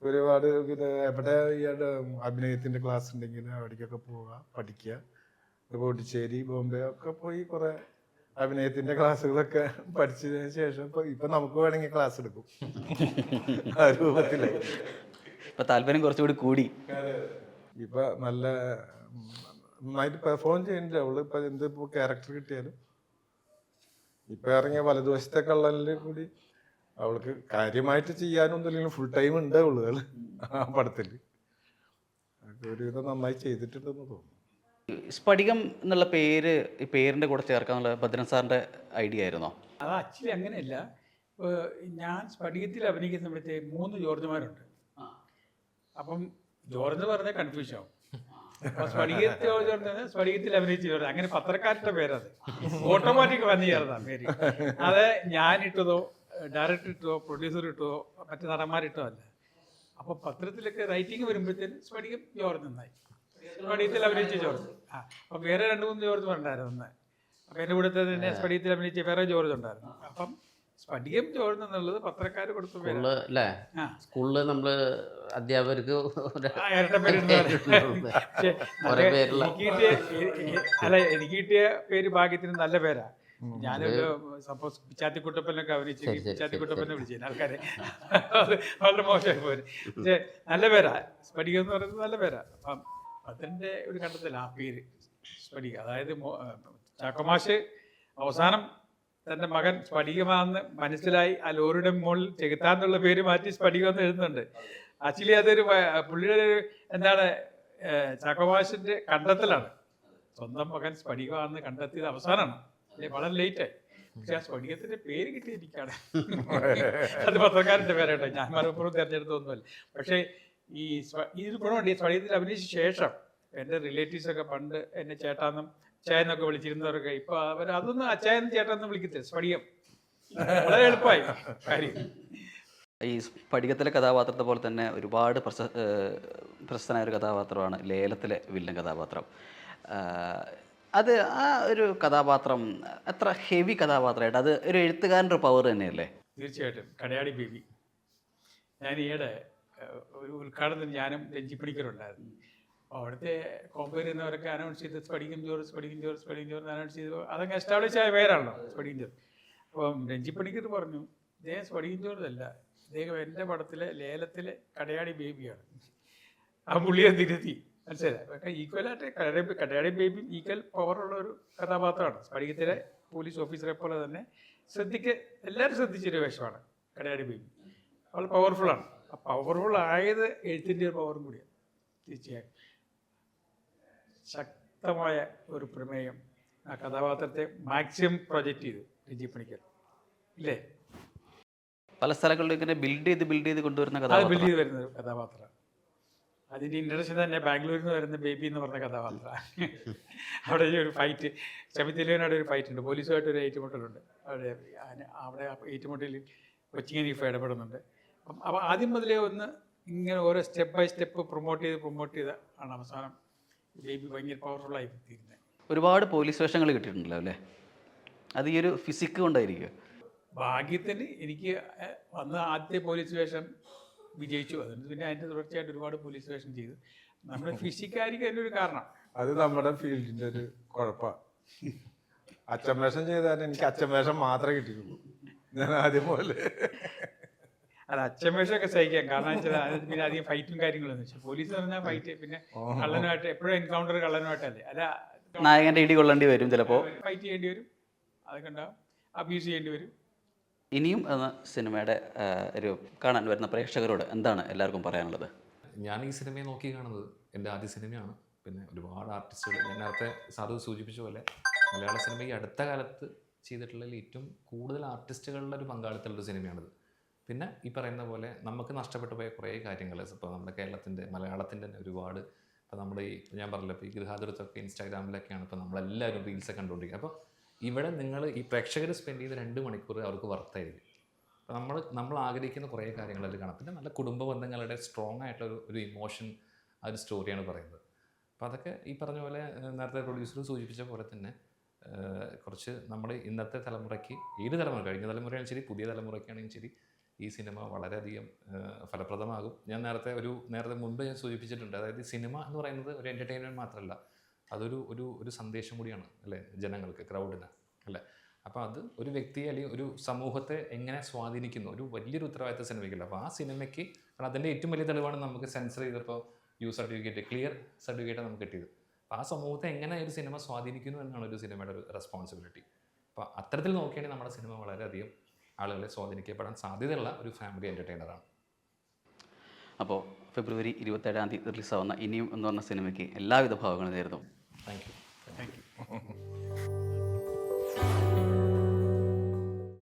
ഒരുപാട് പിന്നെ എവിടെ ഇയാളുടെ അഭിനയത്തിൻ്റെ ക്ലാസ് ഉണ്ടെങ്കിൽ അവിടേക്കൊക്കെ പോവുക, പഠിക്കുക. പോണ്ടിച്ചേരി, ബോംബെ ഒക്കെ പോയി കുറേ അഭിനയത്തിൻ്റെ ക്ലാസ്സുകളൊക്കെ പഠിച്ചതിന് ശേഷം ഇപ്പം നമുക്ക് വേണമെങ്കിൽ ക്ലാസ് എടുക്കും ആ രൂപത്തിലായി. ഇപ്പം താല്പര്യം കുറച്ചുകൂടി കൂടി. ഇപ്പം നന്നായിട്ട് പെർഫോം ചെയ്യുന്നുണ്ട് അവള്. ഇപ്പം എന്തിപ്പോൾ ക്യാരക്ടർ കിട്ടിയാലും ഇപ്പം ഇറങ്ങിയ വലതുവശത്തെ കള്ളനിൽ കൂടി അവൾക്ക് കാര്യമായിട്ട് ചെയ്യാനൊന്നുമില്ലെങ്കിലും ഫുൾ ടൈം ഉണ്ട് അവള് ആ പടത്തിൽ. ഒരുവിധം നന്നായി ചെയ്തിട്ടുണ്ടെന്ന് തോന്നുന്നു. സ്ഫടികം എന്നുള്ള പേര് ഈ പേരിൻ്റെ കൂടെ ചേർക്കാന്നുള്ള ഭദ്രൻ സാറിൻ്റെ ഐഡിയ ആയിരുന്നോ? അത് ആക്ച്വലി അങ്ങനെയല്ല. ഇപ്പോൾ ഞാൻ സ്ഫടികത്തിൽ അഭിനയിക്കുന്ന സമയത്ത് 3 ജോർജുമാരുണ്ട്. അപ്പം ജോർജ് പറഞ്ഞ കൺഫ്യൂഷൻ ആവും. അപ്പോൾ സ്ഫടികത്തിൽ ജോർജ് പറഞ്ഞാൽ സ്ഫടികത്തിൽ അഭിനയിച്ച ജോർജ്, അങ്ങനെ പത്രക്കാരുടെ പേരത് ഓട്ടോമാറ്റിക് വന്നു ചേർന്നതാണ് പേര്. അത് ഞാനിട്ടതോ ഡയറക്ടർ ഇട്ടോ പ്രൊഡ്യൂസർ ഇട്ടോ മറ്റു നടന്മാരിട്ടോ അല്ല. അപ്പോൾ പത്രത്തിലൊക്കെ റൈറ്റിംഗ് വരുമ്പോഴത്തേന് സ്ഫടികം ജോർജ് നന്നായി, സ്ഫടികത്തിൽ അഭിനയിച്ച ജോർജ്. അപ്പം വേറെ 2-3 ജോർജ് ഉണ്ടായിരുന്നു ഒന്ന്. അപ്പം എൻ്റെ കൂടെ തന്നെ സ്ഫടികത്തിൽ അഭിനയിച്ച വേറെ ജോർജ് ഉണ്ടായിരുന്നു. അപ്പം സ്ഫടികം ജോർജ് എന്നുള്ളത് പത്രക്കാർ കൊടുത്ത പേര്. സ്കൂളിൽ അല്ലേ, സ്കൂളിൽ നമ്മൾ അധ്യാപകർക്ക് ഇരട്ട പേരുണ്ട്. പക്ഷേ എനിക്ക് കിട്ടിയ പേര് ഭാഗ്യത്തിന് നല്ല പേരാ. ഞാനൊരു സപ്പോസ് പിച്ചാത്തിക്കുട്ടപ്പനൊക്കെ അഭിനയിച്ച് പിച്ചാത്തിക്കുട്ടപ്പനെ വിളിച്ചു ആൾക്കാരെ, അത് വളരെ മോശമായി പോര്. പക്ഷേ നല്ല പേരാ, സ്ഫടികം എന്ന് പറയുന്നത് നല്ല പേരാ. അപ്പം അതിൻ്റെ ഒരു കണ്ടെത്തൽ ആ പേര് സ്ഫടിക. അതായത് ചാക്കോമാഷ് അവസാനം തൻ്റെ മകൻ സ്ഫടികമാണെന്ന് മനസ്സിലായി ആ ലോറിയുടെ മുകളിൽ ചെകുത്താന്നുള്ള പേര് മാറ്റി സ്ഫടികം എന്ന് എഴുതുന്നുണ്ട്. ആക്ച്വലി അതൊരു പുള്ളിയുടെ ഒരു എന്താണ് ചാക്കോമാഷിൻ്റെ കണ്ടെത്തലാണ്. സ്വന്തം മകൻ സ്ഫടികമാണെന്ന് കണ്ടെത്തിയത് അവസാനമാണ്, വളരെ ലേറ്റായി. പക്ഷെ ആ സ്ഫടികത്തിൻ്റെ പേര് കിട്ടിയിരിക്കുകയാണ്. അത് പത്രക്കാരൻ്റെ പേരാട്ടോ, ഞാൻ മലപ്പുറം തിരഞ്ഞെടുത്തൊന്നുമല്ല. പക്ഷേ ഇതൊരു ഗുണമുണ്ട്. ഈ സ്ഫടികത്തിൽ അഭിനയിച്ച ശേഷം എൻ്റെ റിലേറ്റീവ്സൊക്കെ പണ്ട് എന്നെ ചേട്ടാന്നും അച്ചായെന്നൊക്കെ വിളിച്ചിരുന്നവരൊക്കെ ഇപ്പോൾ അവർ അതൊന്നും അച്ചായെന്ന് ചേട്ടാന്ന് വിളിക്കത്തില്ല, സ്ഫടികം. വളരെ എളുപ്പമായി കാര്യം. ഈ സ്ഫടികത്തിലെ കഥാപാത്രത്തെ പോലെ തന്നെ ഒരുപാട് പ്രശസ്തനായ ഒരു കഥാപാത്രമാണ് ലേലത്തിലെ വില്ലൻ കഥാപാത്രം. അത് ആ ഒരു കഥാപാത്രം എത്ര ഹെവി കഥാപാത്രമായിട്ട്, അത് ഒരു എഴുത്തുകാരൻ്റെ പവർ തന്നെയല്ലേ? തീർച്ചയായിട്ടും. കടയാടി ബേബി, ഞാൻ ഈയിടെ ഒരു ഉദ്ഘാടനത്തിന് ഞാനും രഞ്ജി പണിക്കറുണ്ടായിരുന്നു. അവിടുത്തെ കോമ്പയർ ചെയ്യുന്നവരൊക്കെ അനൗൺസ് ചെയ്ത് സ്ഫടികം ജോർജ് സ്ഫടികം ജോർജ് സ്ഫടികം ജോർജ് അനൗൺസ് ചെയ്തു. അതങ്ങ് എസ്റ്റാബ്ലിഷ് ആയ പേരാണല്ലോ സ്ഫടികം ജോർജ്. അപ്പം രഞ്ജി പണിക്കർ പറഞ്ഞു, ഇദ്ദേഹം സ്ഫടികം ജോർജ് അല്ല, ഇദ്ദേഹം എൻ്റെ പടത്തിലെ ലേലത്തിലെ കടയാടി ബേബിയാണ്. ആ പുള്ളിയെ തിരുത്തി, മനസ്സിലായി. ഈക്വലായിട്ട് കടയാടി ബേബി ഈക്വൽ പവറുള്ള ഒരു കഥാപാത്രമാണ്. സ്ഫടികത്തിലെ പോലീസ് ഓഫീസറെ പോലെ തന്നെ എല്ലാവരും ശ്രദ്ധിച്ചൊരു വേഷമാണ് കടയാടി ബേബി. അവൾ പവർഫുള്ളാണ്. ആ പവർഫുൾ ആയത് എഴുത്തിൻ്റെ ഒരു പവറും കൂടിയാണ്. തീർച്ചയായും ശക്തമായ ഒരു പ്രമേയം ആ കഥാപാത്രത്തെ മാക്സിമം പ്രൊജക്റ്റ് ചെയ്തു രഞ്ജി പണിക്കർ, ഇല്ലേ? പല സ്ഥലങ്ങളിലും ഇങ്ങനെ ബിൽഡ് ചെയ്ത് കൊണ്ടുവരുന്ന അത് ബിൽഡ് ചെയ്ത് വരുന്ന ഒരു കഥാപാത്രമാണ്. അതിൻ്റെ ഇൻട്രഡക്ഷൻ തന്നെ ബാംഗ്ലൂരിൽ നിന്ന് വരുന്ന ബേബി എന്ന് പറഞ്ഞ കഥാപാത്രമാണ്. അവിടെ ഒരു ഫൈറ്റ്, ചമിത്തിലൂടെ ഒരു ഫൈറ്റ് ഉണ്ട്, പോലീസുമായിട്ട് ഒരു ഏറ്റുമുട്ടലുണ്ട്. അവിടെ ഏറ്റുമുട്ടലിൽ കൊച്ചിൻ ഇഫ് ഇടപെടുന്നുണ്ട്. അപ്പം ആദ്യം മുതലേ ഒന്ന് ഇങ്ങനെ ഓരോ സ്റ്റെപ്പ് ബൈ സ്റ്റെപ്പ് പ്രൊമോട്ട് ചെയ്ത് ആണ് അവസാനം ബേബി ഭയങ്കര പവർഫുള്ളായി തീരുന്നത്. ഒരുപാട് പോലീസ് വേഷങ്ങൾ കിട്ടിയിട്ടുണ്ടല്ലോ അല്ലേ? അത് ഈ ഒരു ഫിസിക്ക് കൊണ്ടായിരിക്കും. ഭാഗ്യത്തിന് എനിക്ക് വന്ന ആദ്യത്തെ പോലീസ് വേഷം വിജയിച്ചു. അതുകൊണ്ട് പിന്നെ അതിൻ്റെ തുടർച്ചയായിട്ട് ഒരുപാട് പോലീസ് വേഷം ചെയ്തു. നമ്മുടെ ഫിസിക്കായിരിക്കും അതിൻ്റെ ഒരു കാരണം. അത് നമ്മുടെ ഫീൽഡിൻ്റെ ഒരു കുഴപ്പമാണ്. അച്ഛൻ വേഷം ചെയ്താൽ എനിക്ക് അച്ഛൻ വേഷം മാത്രമേ കിട്ടിയിട്ടുള്ളൂ. ഞാൻ ആദ്യം പോലെ അത് അച്ഛൻ വേഷമൊക്കെ സഹിക്കാം, കാരണം വെച്ചാൽ പിന്നെ അധികം ഫൈറ്റും കാര്യങ്ങളൊന്നും വെച്ചാൽ പോലീസ് പറഞ്ഞാൽ ഫൈറ്റ്, പിന്നെ കള്ളനുമായിട്ട് എപ്പോഴും എൻകൗണ്ടർ കള്ളനുമായിട്ടല്ലേ, അല്ല നായകൻ്റെ ഇടി കൊള്ളേണ്ടി വരും, ചിലപ്പോൾ ഫൈറ്റ് ചെയ്യേണ്ടി വരും, അതൊക്കെ ഉണ്ടാവും, അബ്യൂസ് ചെയ്യേണ്ടി വരും. ഇനിയും എന്ന സിനിമയുടെ ഒരു കാണാൻ വരുന്ന പ്രേക്ഷകരോട് എന്താണ് എല്ലാവർക്കും പറയാനുള്ളത്? ഞാൻ ഈ സിനിമയെ നോക്കി കാണുന്നത് എൻ്റെ ആദ്യ സിനിമയാണ്. പിന്നെ ഒരുപാട് ആർട്ടിസ്റ്റുകൾ, ഞാൻ നേരത്തെ സാധു സൂചിപ്പിച്ച പോലെ മലയാള സിനിമ ഈ അടുത്ത കാലത്ത് ചെയ്തിട്ടുള്ളതിൽ ഏറ്റവും കൂടുതൽ ആർട്ടിസ്റ്റുകളുടെ ഒരു പങ്കാളിത്തമുള്ള സിനിമയാണിത്. പിന്നെ ഈ പറയുന്ന പോലെ നമുക്ക് നഷ്ടപ്പെട്ടു പോയ കുറേ കാര്യങ്ങൾ, ഇപ്പോൾ നമ്മുടെ കേരളത്തിൻ്റെ മലയാളത്തിൻ്റെ തന്നെ ഒരുപാട്, ഇപ്പോൾ നമ്മുടെ ഈ ഞാൻ പറഞ്ഞല്ലോ, ഇപ്പോൾ ഈ ഗൃഹാതുരത്വമൊക്കെ ഇൻസ്റ്റാഗ്രാമിലൊക്കെയാണ് ഇപ്പോൾ നമ്മളെല്ലാവരും റീൽസൊക്കെ കണ്ടുകൊണ്ടിരിക്കുക. അപ്പോൾ ഇവിടെ നിങ്ങൾ ഈ പ്രേക്ഷകർ സ്പെൻഡ് ചെയ്ത് 2 മണിക്കൂർ അവർക്ക് വർത്തായിരിക്കും. അപ്പോൾ നമ്മൾ ആഗ്രഹിക്കുന്ന കുറേ കാര്യങ്ങളെല്ലാം കാണാം. പിന്നെ നല്ല കുടുംബ ബന്ധങ്ങളുടെ സ്ട്രോങ് ആയിട്ടുള്ള ഒരു ഇമോഷൻ ആ ഒരു സ്റ്റോറിയാണ് പറയുന്നത്. അപ്പോൾ അതൊക്കെ ഈ പറഞ്ഞ പോലെ നേരത്തെ പ്രൊഡ്യൂസർ സൂചിപ്പിച്ച പോലെ തന്നെ കുറച്ച് നമ്മുടെ ഇന്നത്തെ തലമുറയ്ക്ക്, ഏത് തലമുറ, കഴിഞ്ഞ തലമുറയാണെങ്കിലും ശരി പുതിയ തലമുറയ്ക്കാണെങ്കിലും ശരി, ഈ സിനിമ വളരെയധികം ഫലപ്രദമാകും. ഞാൻ നേരത്തെ മുൻപ് ഞാൻ സൂചിപ്പിച്ചിട്ടുണ്ട്. അതായത് സിനിമ എന്ന് പറയുന്നത് ഒരു എൻ്റർടൈൻമെൻറ്റ് മാത്രമല്ല, അതൊരു ഒരു സന്ദേശം കൂടിയാണ് അല്ലേ ജനങ്ങൾക്ക്, ക്രൗഡിന് അല്ലേ. അപ്പോൾ അത് ഒരു വ്യക്തിയെ അല്ലെങ്കിൽ ഒരു സമൂഹത്തെ എങ്ങനെ സ്വാധീനിക്കുന്നു, ഒരു വലിയൊരു ഉത്തരവാദിത്ത സിനിമയ്ക്കില്ല. അപ്പോൾ ആ സിനിമയ്ക്ക് അതിൻ്റെ ഏറ്റവും വലിയ തെളിവാണ് നമുക്ക് സെൻസർ ചെയ്തപ്പോൾ സർട്ടിഫിക്കറ്റ്, ക്ലിയർ സർട്ടിഫിക്കറ്റ് നമുക്ക് കിട്ടിയത്. അപ്പോൾ ആ സമൂഹത്തെ എങ്ങനെ ഒരു സിനിമ സ്വാധീനിക്കുന്നു എന്നാണ് ഒരു സിനിമയുടെ ഒരു റെസ്പോൺസിബിലിറ്റി. അപ്പോൾ അത്തരത്തിൽ നോക്കിയാണെങ്കിൽ നമ്മുടെ സിനിമ വളരെയധികം ആളുകളെ സ്വാധീനിക്കപ്പെടാൻ സാധ്യതയുള്ള ഒരു ഫാമിലി എൻ്റർടൈനറാണ്. അപ്പോൾ ഫെബ്രുവരി 27 റിലീസാവുന്ന ഇനിയും എന്ന് പറഞ്ഞ സിനിമയ്ക്ക് എല്ലാവിധ ഭാവങ്ങളും നേരുന്നു. Thank you. Thank you.